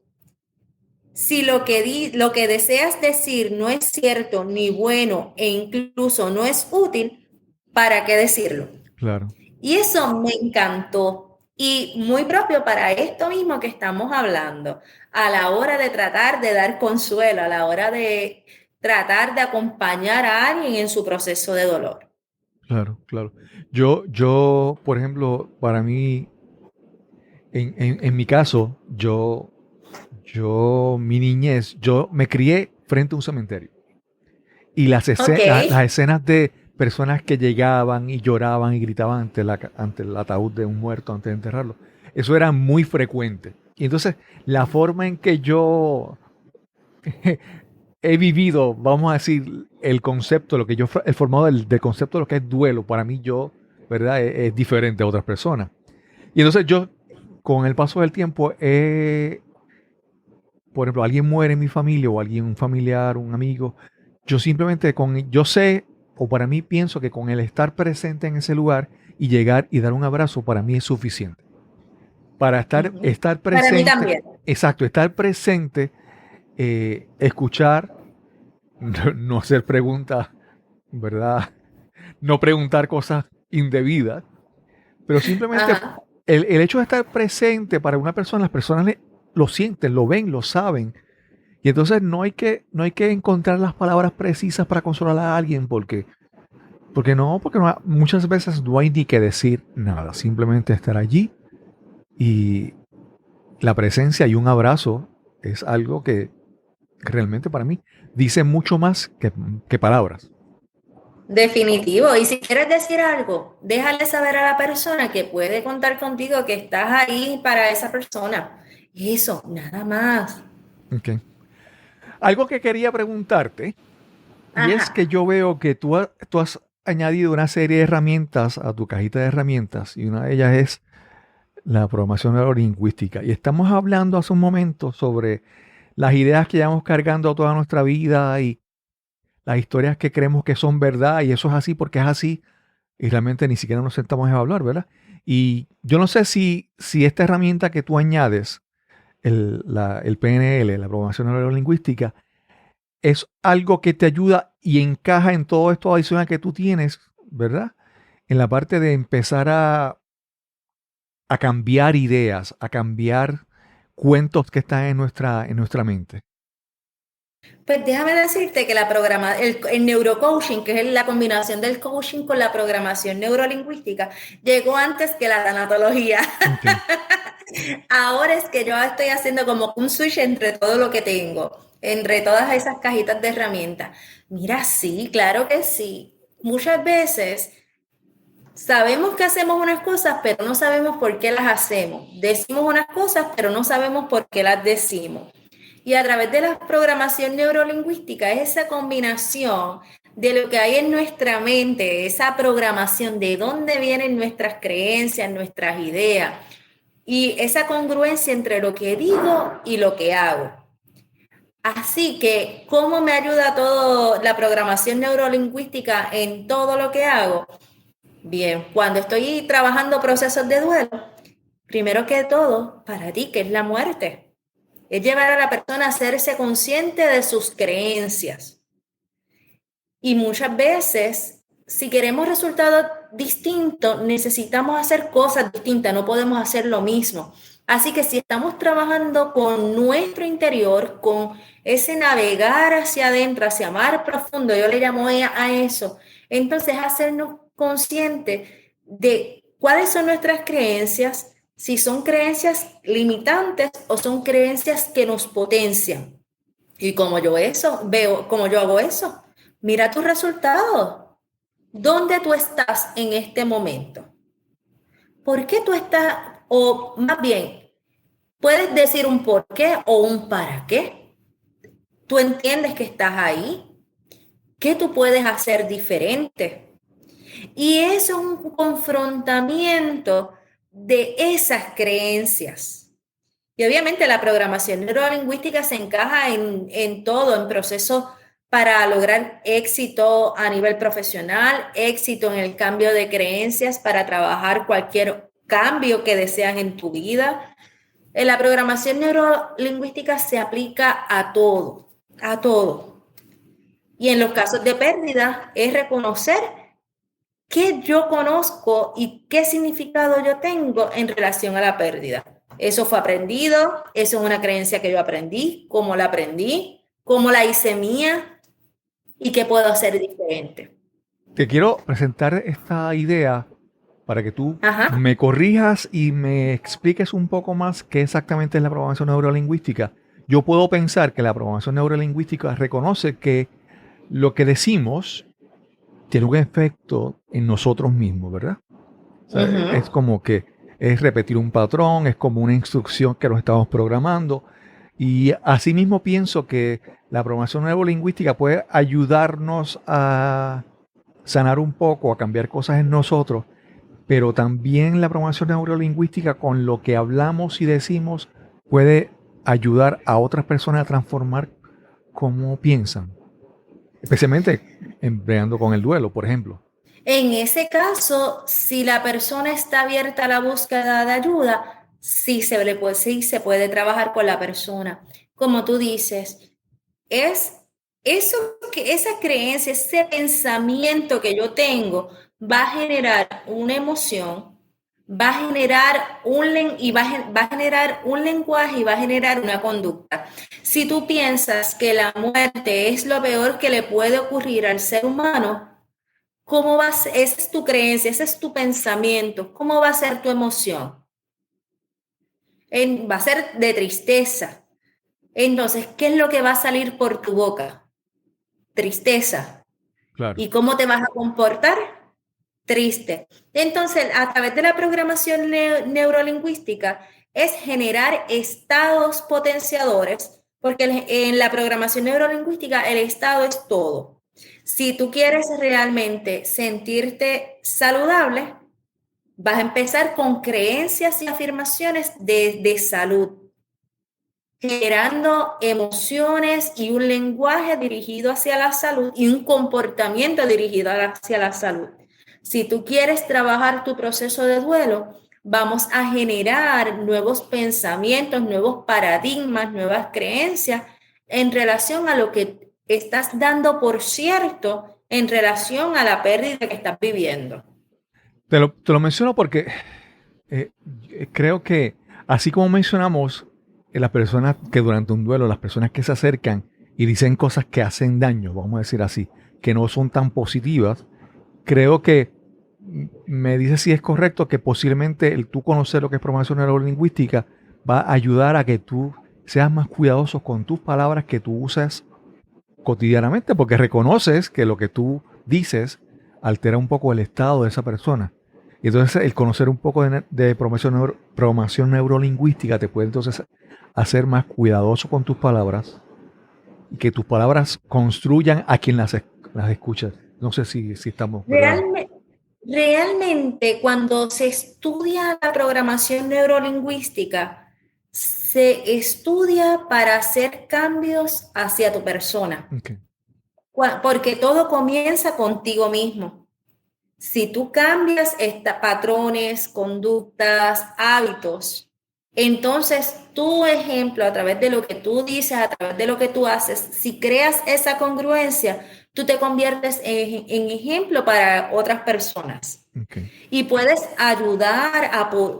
Si lo que deseas decir no es cierto ni bueno e incluso no es útil, ¿para qué decirlo? Claro. Y eso me encantó y muy propio para esto mismo que estamos hablando, a la hora de tratar de dar consuelo, a la hora de tratar de acompañar a alguien en su proceso de dolor. Claro, claro. Yo, por ejemplo, para mí, en mi caso, mi niñez, yo me crié frente a un cementerio. Y las escenas de personas que llegaban y lloraban y gritaban ante el ataúd de un muerto antes de enterrarlo, eso era muy frecuente. Y entonces, la forma en que yo he vivido, vamos a decir, el concepto, lo que yo he formado del concepto de lo que es duelo, para mí ¿verdad? Es diferente a otras personas. Y entonces yo, con el paso del tiempo, por ejemplo, alguien muere en mi familia o un familiar, un amigo, yo simplemente yo sé, o para mí pienso que con el estar presente en ese lugar y llegar y dar un abrazo, para mí es suficiente. Para estar presente. Para mí también. Exacto, estar presente, escuchar, no hacer preguntas, ¿verdad? No preguntar cosas indebidas, pero simplemente el hecho de estar presente para una persona, las personas lo sienten, lo ven, lo saben. Y entonces no hay que encontrar las palabras precisas para consolar a alguien porque muchas veces no hay ni que decir nada, simplemente estar allí y la presencia y un abrazo es algo que realmente para mí dice mucho más que palabras. Definitivo. Y si quieres decir algo, déjale saber a la persona que puede contar contigo, que estás ahí para esa persona. Eso, nada más. Okay. Algo que quería preguntarte, y es que yo veo que tú has añadido una serie de herramientas a tu cajita de herramientas, y una de ellas es la programación neurolingüística. Y estamos hablando hace un momento sobre las ideas que llevamos cargando toda nuestra vida y las historias que creemos que son verdad, y eso es así porque es así, y realmente ni siquiera nos sentamos a hablar, ¿verdad? Y yo no sé si esta herramienta que tú añades, el PNL, la programación neurolingüística, es algo que te ayuda y encaja en todo esto adicional que tú tienes, ¿verdad? En la parte de empezar a cambiar ideas, a cambiar cuentos que están en nuestra mente. Pues déjame decirte que el neurocoaching, que es la combinación del coaching con la programación neurolingüística, llegó antes que la tanatología. Okay. Ahora es que yo estoy haciendo como un switch entre todo lo que tengo, entre todas esas cajitas de herramientas. Mira, sí, claro que sí. Muchas veces Sabemos que hacemos unas cosas, pero no sabemos por qué las hacemos. Decimos unas cosas, pero no sabemos por qué las decimos. Y a través de la programación neurolingüística es esa combinación de lo que hay en nuestra mente, esa programación de dónde vienen nuestras creencias, nuestras ideas, y esa congruencia entre lo que digo y lo que hago. Así que, ¿cómo me ayuda todo la programación neurolingüística en todo lo que hago? Bien, cuando estoy trabajando procesos de duelo, primero que todo, para ti, ¿qué es la muerte? Es llevar a la persona a hacerse consciente de sus creencias. Y muchas veces, si queremos resultados distintos, necesitamos hacer cosas distintas, no podemos hacer lo mismo. Así que si estamos trabajando con nuestro interior, con ese navegar hacia adentro, hacia mar profundo, yo le llamo a eso, entonces hacernos conscientes de cuáles son nuestras creencias, si son creencias limitantes o son creencias que nos potencian. Y como yo hago eso, mira tus resultados. ¿Dónde tú estás en este momento? ¿Por qué tú estás? O más bien, puedes decir un por qué o un para qué. ¿Tú entiendes que estás ahí? ¿Qué tú puedes hacer diferente? Y eso es un confrontamiento de esas creencias. Y obviamente la programación neurolingüística se encaja en todo, en procesos para lograr éxito a nivel profesional, éxito en el cambio de creencias, para trabajar cualquier cambio que deseas en tu vida. En la programación neurolingüística se aplica a todo, a todo. Y en los casos de pérdida es reconocer qué yo conozco y qué significado yo tengo en relación a la pérdida. Eso fue aprendido, eso es una creencia que yo aprendí, cómo la hice mía y qué puedo hacer diferente. Te quiero presentar esta idea para que tú me corrijas y me expliques un poco más qué exactamente es la programación neurolingüística. Yo puedo pensar que la programación neurolingüística reconoce que lo que decimos tiene un efecto en nosotros mismos, ¿verdad? O sea, es como que es repetir un patrón, es como una instrucción que nos estamos programando. Y asimismo pienso que la programación neurolingüística puede ayudarnos a sanar un poco, a cambiar cosas en nosotros, pero también la programación neurolingüística con lo que hablamos y decimos puede ayudar a otras personas a transformar cómo piensan. Especialmente empleando con el duelo, por ejemplo. En ese caso, si la persona está abierta a la búsqueda de ayuda, sí se puede trabajar con la persona. Como tú dices, es eso esa creencia, ese pensamiento que yo tengo va a generar una emoción, va a generar va a generar un lenguaje y va a generar una conducta. Si tú piensas que la muerte es lo peor que le puede ocurrir al ser humano, ¿cómo va a ser? Esa es tu creencia, ese es tu pensamiento. ¿Cómo va a ser tu emoción? Va a ser de tristeza. Entonces, ¿qué es lo que va a salir por tu boca? Tristeza. Claro. ¿Y cómo te vas a comportar? Triste. Entonces, a través de la programación neurolingüística es generar estados potenciadores, porque en la programación neurolingüística el estado es todo. Si tú quieres realmente sentirte saludable, vas a empezar con creencias y afirmaciones de salud, generando emociones y un lenguaje dirigido hacia la salud y un comportamiento dirigido hacia la salud. Si tú quieres trabajar tu proceso de duelo, vamos a generar nuevos pensamientos, nuevos paradigmas, nuevas creencias en relación a lo que estás dando por cierto en relación a la pérdida que estás viviendo. Te lo menciono porque creo que así como mencionamos las personas que durante un duelo, las personas que se acercan y dicen cosas que hacen daño, vamos a decir así, que no son tan positivas, creo que me dice si es correcto que posiblemente el tú conocer lo que es programación neurolingüística va a ayudar a que tú seas más cuidadoso con tus palabras que tú usas cotidianamente, porque reconoces que lo que tú dices altera un poco el estado de esa persona. Y entonces el conocer un poco de programación neurolingüística te puede entonces hacer más cuidadoso con tus palabras y que tus palabras construyan a quien las escucha. No sé si estamos, ¿verdad? Realmente, cuando se estudia la programación neurolingüística, se estudia para hacer cambios hacia tu persona, Okay. porque todo comienza contigo mismo. Si tú cambias patrones, conductas, hábitos, entonces tu ejemplo, a través de lo que tú dices, a través de lo que tú haces, si creas esa congruencia, tú te conviertes en ejemplo para otras personas. Okay. Y puedes ayudar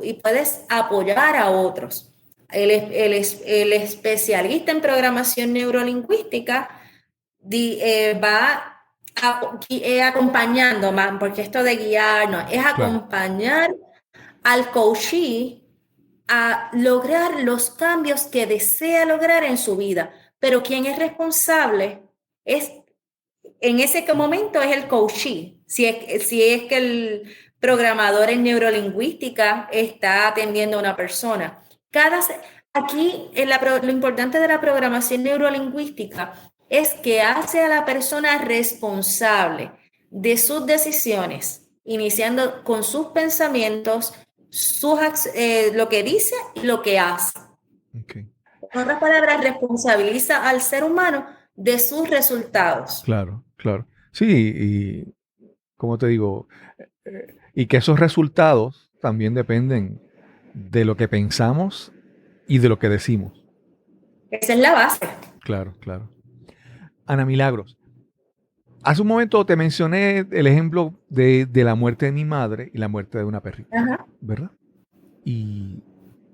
y puedes apoyar a otros. El especialista en programación neurolingüística va acompañando, porque esto de guiar no, es acompañar al coachee a lograr los cambios que desea lograr en su vida. Pero quien es responsable en ese momento es el coachee. Si es que el programador en neurolingüística está atendiendo a una persona. Aquí lo importante de la programación neurolingüística es que hace a la persona responsable de sus decisiones, iniciando con sus pensamientos, lo que dice y lo que hace. Okay. En otras palabras, responsabiliza al ser humano de sus resultados. Claro, claro. Sí, y como te digo, y que esos resultados también dependen de lo que pensamos y de lo que decimos. Esa es la base. Claro, claro. Ana Milagros, hace un momento te mencioné el ejemplo de la muerte de mi madre y la muerte de una perrita, Ajá. ¿verdad? Y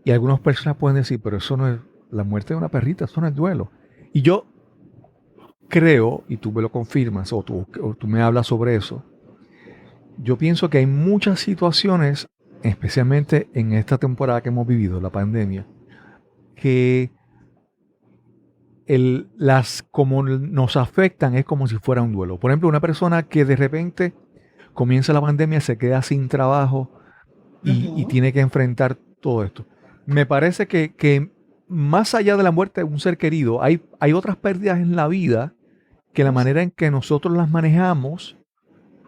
algunas personas pueden decir, pero eso no es la muerte de una perrita, eso no es duelo. Y yo creo, y tú me lo confirmas, o tú me hablas sobre eso, yo pienso que hay muchas situaciones, especialmente en esta temporada que hemos vivido, la pandemia, que como nos afectan es como si fuera un duelo. Por ejemplo, una persona que de repente comienza la pandemia, se queda sin trabajo y tiene que enfrentar todo esto. Me parece que más allá de la muerte de un ser querido, hay otras pérdidas en la vida que la manera en que nosotros las manejamos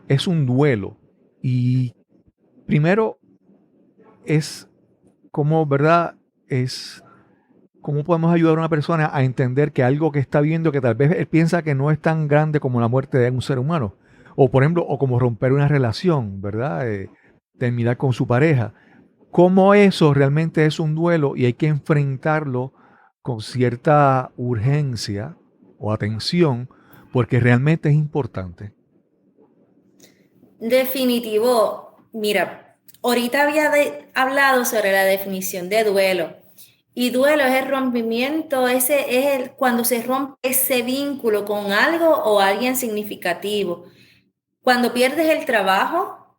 es un duelo. Y primero es como, ¿verdad? Es cómo podemos ayudar a una persona a entender que algo que está viendo, que tal vez él piensa que no es tan grande como la muerte de un ser humano. O por ejemplo, o como romper una relación, ¿verdad? Terminar con su pareja. Cómo eso realmente es un duelo y hay que enfrentarlo con cierta urgencia o atención, porque realmente es importante. Definitivo. Mira, ahorita había hablado sobre la definición de duelo. Y duelo es el rompimiento, cuando se rompe ese vínculo con algo o alguien significativo. Cuando pierdes el trabajo,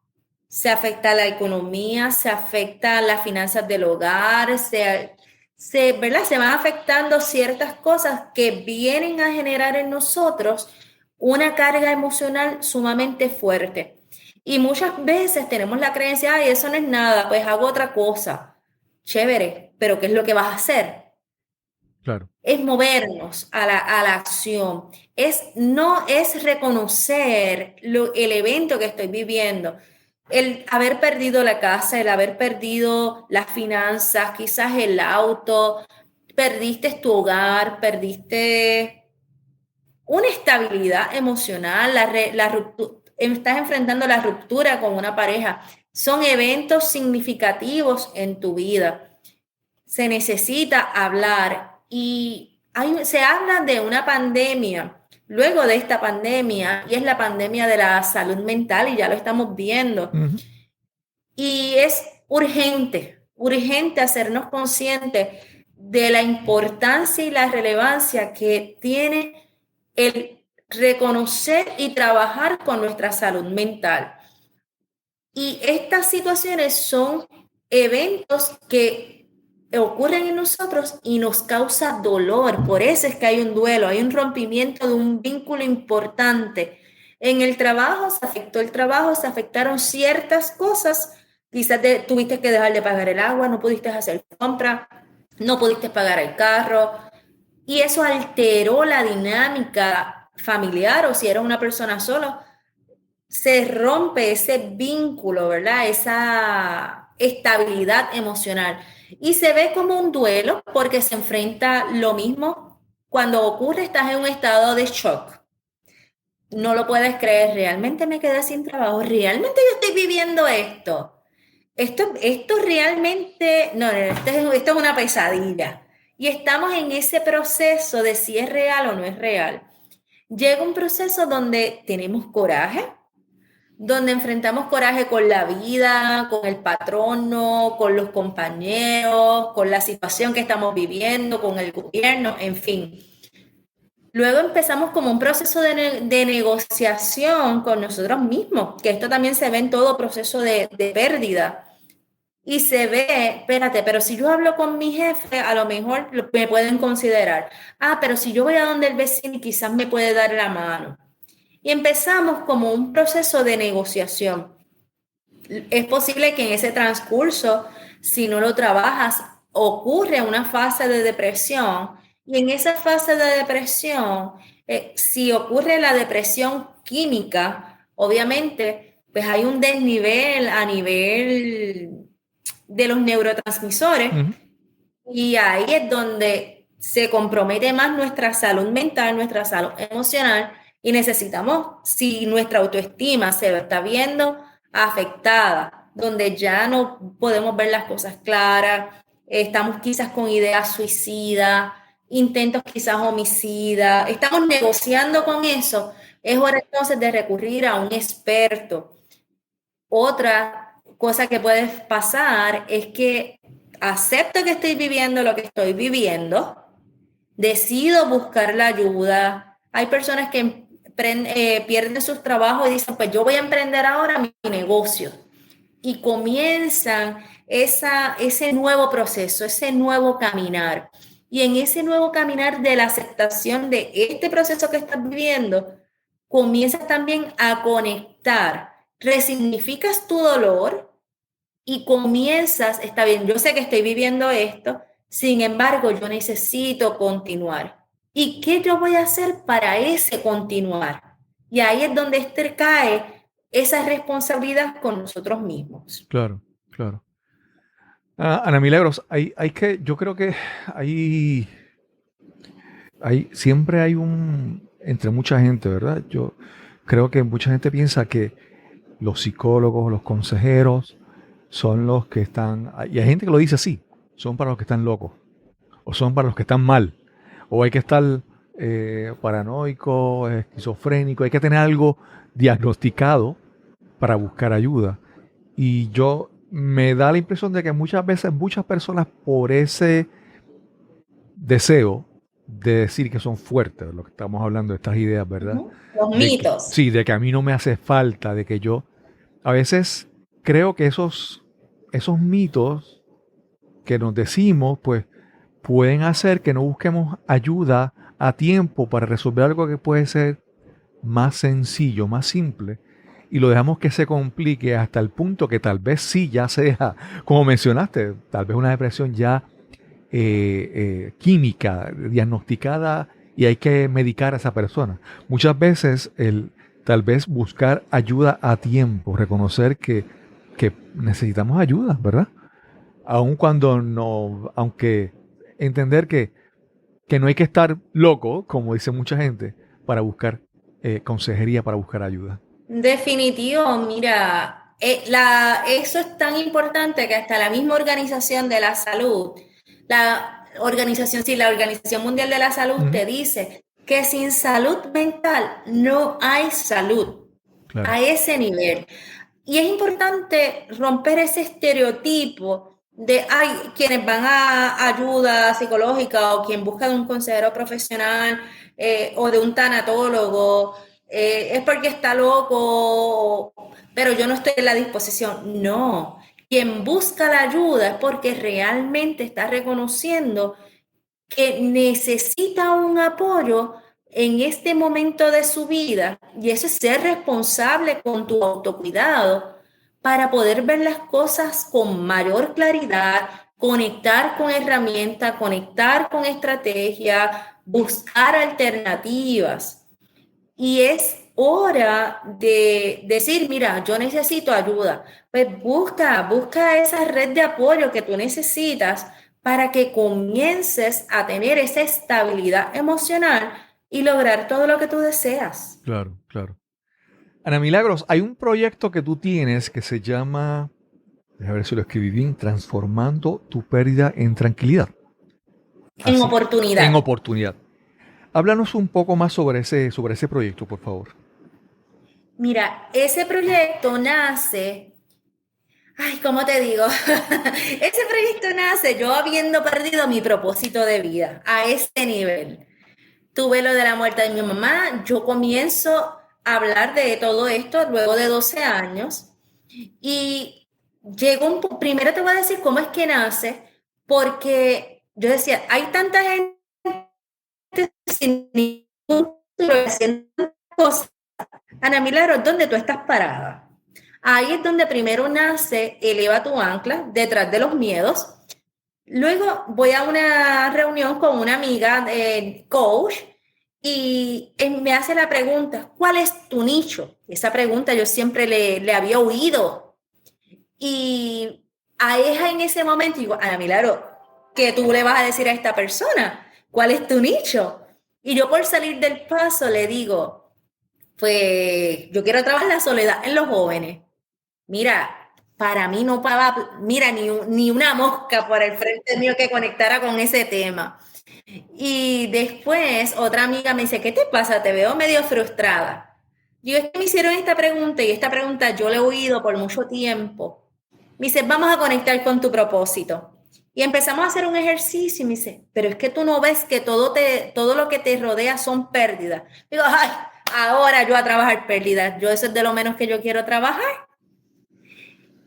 se afecta la economía, se afectan las finanzas del hogar, ¿verdad? Se van afectando ciertas cosas que vienen a generar en nosotros una carga emocional sumamente fuerte. Y muchas veces tenemos la creencia, ay, eso no es nada, pues hago otra cosa. Chévere, pero ¿qué es lo que vas a hacer? Claro. Es movernos a la acción. No es reconocer el evento que estoy viviendo. El haber perdido la casa, el haber perdido las finanzas, quizás el auto, perdiste tu hogar, perdiste una estabilidad emocional, estás enfrentando la ruptura con una pareja. Son eventos significativos en tu vida. Se necesita hablar y se habla de una pandemia, luego de esta pandemia, y es la pandemia de la salud mental y ya lo estamos viendo. Uh-huh. Y es urgente hacernos conscientes de la importancia y la relevancia que tiene el reconocer y trabajar con nuestra salud mental. Y estas situaciones son eventos que ocurren en nosotros y nos causa dolor. Por eso es que hay un duelo, hay un rompimiento de un vínculo importante. En el trabajo se afectó el trabajo, se afectaron ciertas cosas Quizás tuviste que dejar de pagar el agua, no pudiste hacer compras, no pudiste pagar el carro, y eso alteró la dinámica familiar, o si eres una persona sola, se rompe ese vínculo, ¿verdad? Esa estabilidad emocional. Y se ve como un duelo porque se enfrenta lo mismo. Cuando ocurre, estás en un estado de shock. No lo puedes creer, realmente me quedé sin trabajo, realmente yo estoy viviendo esto. Esto realmente, no, esto es una pesadilla. Y estamos en ese proceso de si es real o no es real. Llega un proceso donde tenemos coraje, donde enfrentamos coraje con la vida, con el patrono, con los compañeros, con la situación que estamos viviendo, con el gobierno, en fin. Luego empezamos como un proceso de negociación con nosotros mismos, que esto también se ve en todo proceso de pérdida. Y se ve, espérate, pero si yo hablo con mi jefe, a lo mejor me pueden considerar. Pero si yo voy a donde el vecino, quizás me puede dar la mano. Y empezamos como un proceso de negociación. Es posible que en ese transcurso, si no lo trabajas, ocurre una fase de depresión. Y en esa fase de depresión, si ocurre la depresión química, obviamente, pues hay un desnivel a nivel de los neurotransmisores. Y ahí es donde se compromete más nuestra salud mental, nuestra salud emocional, y necesitamos, si nuestra autoestima se está viendo afectada, donde ya no podemos ver las cosas claras, estamos quizás con ideas suicidas, intentos quizás homicidas, estamos negociando con eso, es hora entonces de recurrir a un experto. Otra cosa que puede pasar es que acepto que estoy viviendo lo que estoy viviendo, decido buscar la ayuda. Hay personas que pierden sus trabajos y dicen, pues yo voy a emprender ahora mi negocio. Y comienzan ese nuevo proceso, ese nuevo caminar. Y en ese nuevo caminar de la aceptación de este proceso que estás viviendo, comienzas también a conectar, resignificas tu dolor y comienzas, está bien, yo sé que estoy viviendo esto, sin embargo, yo necesito continuar. ¿Y qué yo voy a hacer para ese continuar? Y ahí es donde cae esa responsabilidad con nosotros mismos. Claro, claro. Ana Milagros, yo creo que siempre hay entre mucha gente, ¿verdad? Yo creo que mucha gente piensa que los psicólogos, los consejeros, son los que están, y hay gente que lo dice así, son para los que están locos, o son para los que están mal, o hay que estar paranoico, esquizofrénico, hay que tener algo diagnosticado para buscar ayuda. Y yo me da la impresión de que muchas veces muchas personas por ese deseo de decir que son fuertes, lo que estamos hablando de estas ideas, ¿verdad? Los mitos. Sí, de que a mí no me hace falta, de que yo a veces creo que esos mitos que nos decimos, pues pueden hacer que no busquemos ayuda a tiempo para resolver algo que puede ser más sencillo, más simple, y lo dejamos que se complique hasta el punto que tal vez sí ya sea, como mencionaste, tal vez una depresión ya química, diagnosticada, y hay que medicar a esa persona. Muchas veces tal vez buscar ayuda a tiempo, reconocer que necesitamos ayuda, ¿verdad? Aun cuando no, aunque entender que no hay que estar loco, como dice mucha gente, para buscar consejería, para buscar ayuda. Definitivo, mira, eso es tan importante que hasta la misma Organización de la Salud, la Organización Mundial de la Salud te dice que sin salud mental no hay salud. Claro. A ese nivel. Y es importante romper ese estereotipo de quienes van a ayuda psicológica o quien busca de un consejero profesional o de un tanatólogo, es porque está loco, pero yo no estoy en la disposición. No, quien busca la ayuda es porque realmente está reconociendo que necesita un apoyo en este momento de su vida, y eso es ser responsable con tu autocuidado, para poder ver las cosas con mayor claridad, conectar con herramientas, conectar con estrategia, buscar alternativas. Y es hora de decir, mira, yo necesito ayuda. Pues busca esa red de apoyo que tú necesitas para que comiences a tener esa estabilidad emocional y lograr todo lo que tú deseas. Claro, claro. Ana Milagros, hay un proyecto que tú tienes que se llama, déjame ver si lo escribí bien, Transformando tu pérdida en tranquilidad. En oportunidad. En oportunidad. Háblanos un poco más sobre ese proyecto, por favor. Mira, ese proyecto nace, ay, ¿cómo te digo? Ese proyecto nace yo habiendo perdido mi propósito de vida a ese nivel. Tuve lo de la muerte de mi mamá, yo comienzo a hablar de todo esto luego de 12 años y primero te voy a decir cómo es que nace, porque yo decía, hay tanta gente sin ningún título haciendo cosas. Ana Milagros, ¿dónde tú estás parada? Ahí es donde primero nace Eleva tu ancla, detrás de los miedos. Luego voy a una reunión con una amiga, coach, y me hace la pregunta, ¿cuál es tu nicho? Esa pregunta yo siempre le había oído. Y a ella en ese momento digo, Ana Milagros, ¿qué tú le vas a decir a esta persona? ¿Cuál es tu nicho? Y yo por salir del paso le digo, pues yo quiero trabajar la soledad en los jóvenes. Mira, para mí no pagaba, mira, ni una mosca por el frente mío que conectara con ese tema. Y después otra amiga me dice, ¿qué te pasa? Te veo medio frustrada. Digo, es que me hicieron esta pregunta y esta pregunta yo la he oído por mucho tiempo. Me dice, vamos a conectar con tu propósito. Y empezamos a hacer un ejercicio y me dice, pero es que tú no ves que todo lo que te rodea son pérdidas. Digo, ay, ahora yo a trabajar pérdidas. Yo eso es de lo menos que yo quiero trabajar.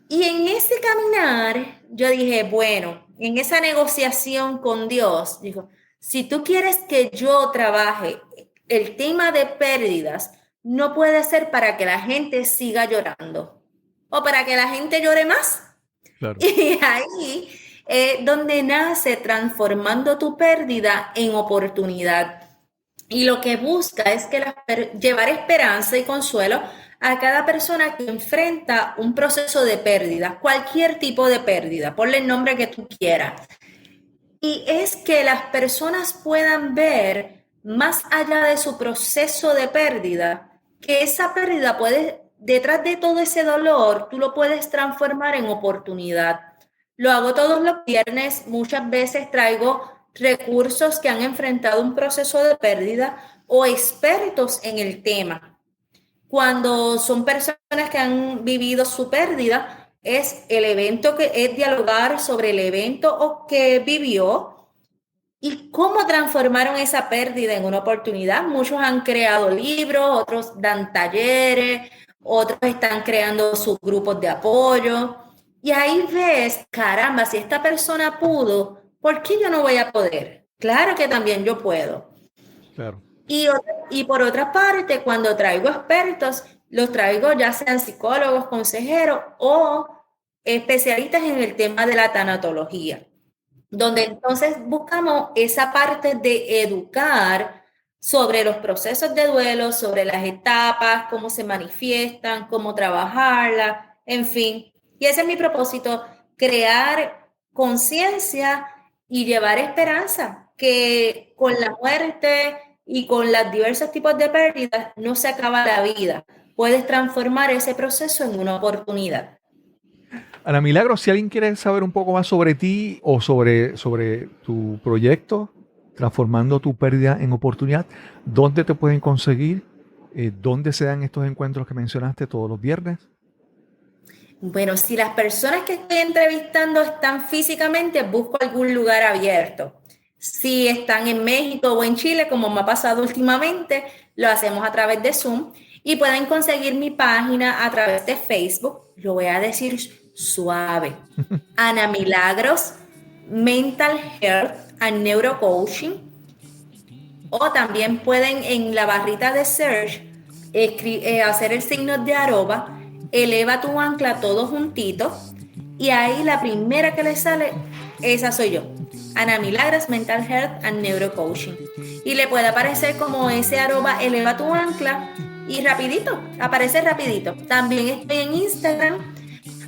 Y en ese caminar, yo dije, bueno, en esa negociación con Dios, dijo, si tú quieres que yo trabaje el tema de pérdidas, no puede ser para que la gente siga llorando o para que la gente llore más. Claro. Y ahí es donde nace transformando tu pérdida en oportunidad. Y lo que busca es que llevar esperanza y consuelo a cada persona que enfrenta un proceso de pérdida, cualquier tipo de pérdida, ponle el nombre que tú quieras. Y es que las personas puedan ver más allá de su proceso de pérdida, que esa pérdida detrás de todo ese dolor, tú lo puedes transformar en oportunidad. Lo hago todos los viernes, muchas veces traigo recursos que han enfrentado un proceso de pérdida o expertos en el tema. Cuando son personas que han vivido su pérdida, es el evento que es dialogar sobre el evento o que vivió y cómo transformaron esa pérdida en una oportunidad. Muchos han creado libros, otros dan talleres, otros están creando sus grupos de apoyo. Y ahí ves, caramba, si esta persona pudo, ¿por qué yo no voy a poder? Claro que también yo puedo. Claro. Y por otra parte, cuando traigo expertos, los traigo ya sean psicólogos, consejeros o especialistas en el tema de la tanatología, donde entonces buscamos esa parte de educar sobre los procesos de duelo, sobre las etapas, cómo se manifiestan, cómo trabajarlas, en fin. Y ese es mi propósito, crear conciencia y llevar esperanza, que con la muerte y con los diversos tipos de pérdidas no se acaba la vida. Puedes transformar ese proceso en una oportunidad. Ana Milagros, si alguien quiere saber un poco más sobre ti o sobre tu proyecto, Transformando tu pérdida en oportunidad, ¿dónde te pueden conseguir? ¿Dónde se dan estos encuentros que mencionaste todos los viernes? Bueno, si las personas que estoy entrevistando están físicamente, busco algún lugar abierto. Si están en México o en Chile, como me ha pasado últimamente, lo hacemos a través de Zoom y pueden conseguir mi página a través de Facebook. Lo voy a decir suave. Ana Milagros, Mental Health and Neurocoaching. O también pueden en la barrita de search hacer el signo de arroba eleva tu ancla todo juntito y ahí la primera que le sale, esa soy yo. Ana Milagros Mental Health and Neurocoaching. Y le puede aparecer como ese @ eleva tu ancla y rapidito, aparece rapidito. También estoy en Instagram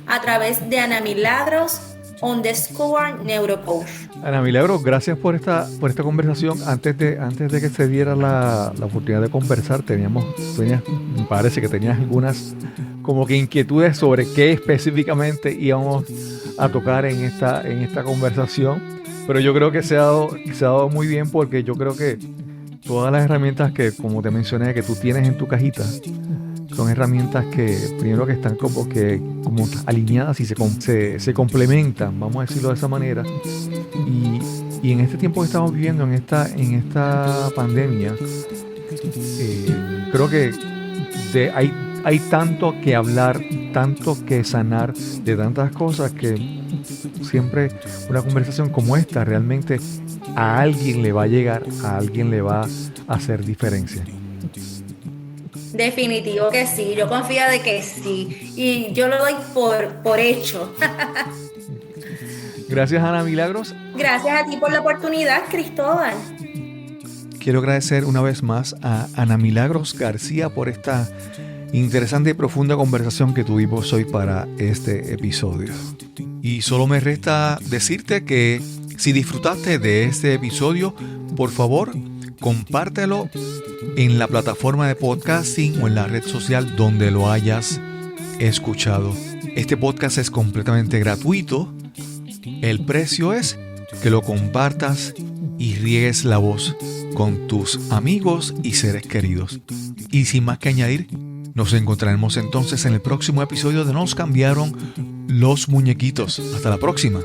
a través de Ana Milagros _neurocoach. Ana Milagros, gracias por esta conversación. Antes de que se diera la oportunidad de conversar, me parece que tenías algunas como que inquietudes sobre qué específicamente íbamos a tocar en esta conversación. Pero yo creo que se ha dado muy bien, porque yo creo que todas las herramientas que, como te mencioné, que tú tienes en tu cajita, son herramientas que primero que están como alineadas y se complementan, vamos a decirlo de esa manera. Y en este tiempo que estamos viviendo, en esta pandemia, creo que hay tanto que hablar, tanto que sanar de tantas cosas, que siempre una conversación como esta realmente a alguien le va a llegar, a alguien le va a hacer diferencia. Definitivo que sí, yo confío de que sí, y yo lo doy por hecho. Gracias, Ana Milagros. Gracias a ti por la oportunidad, Cristóbal. Quiero agradecer una vez más a Ana Milagros García por esta interesante y profunda conversación que tuvimos hoy para este episodio. Y solo me resta decirte que si disfrutaste de este episodio, por favor, compártelo en la plataforma de podcasting o en la red social donde lo hayas escuchado. Este podcast es completamente gratuito. El precio es que lo compartas y riegues la voz con tus amigos y seres queridos. Y sin más que añadir, nos encontraremos entonces en el próximo episodio de Nos cambiaron los muñequitos. Hasta la próxima.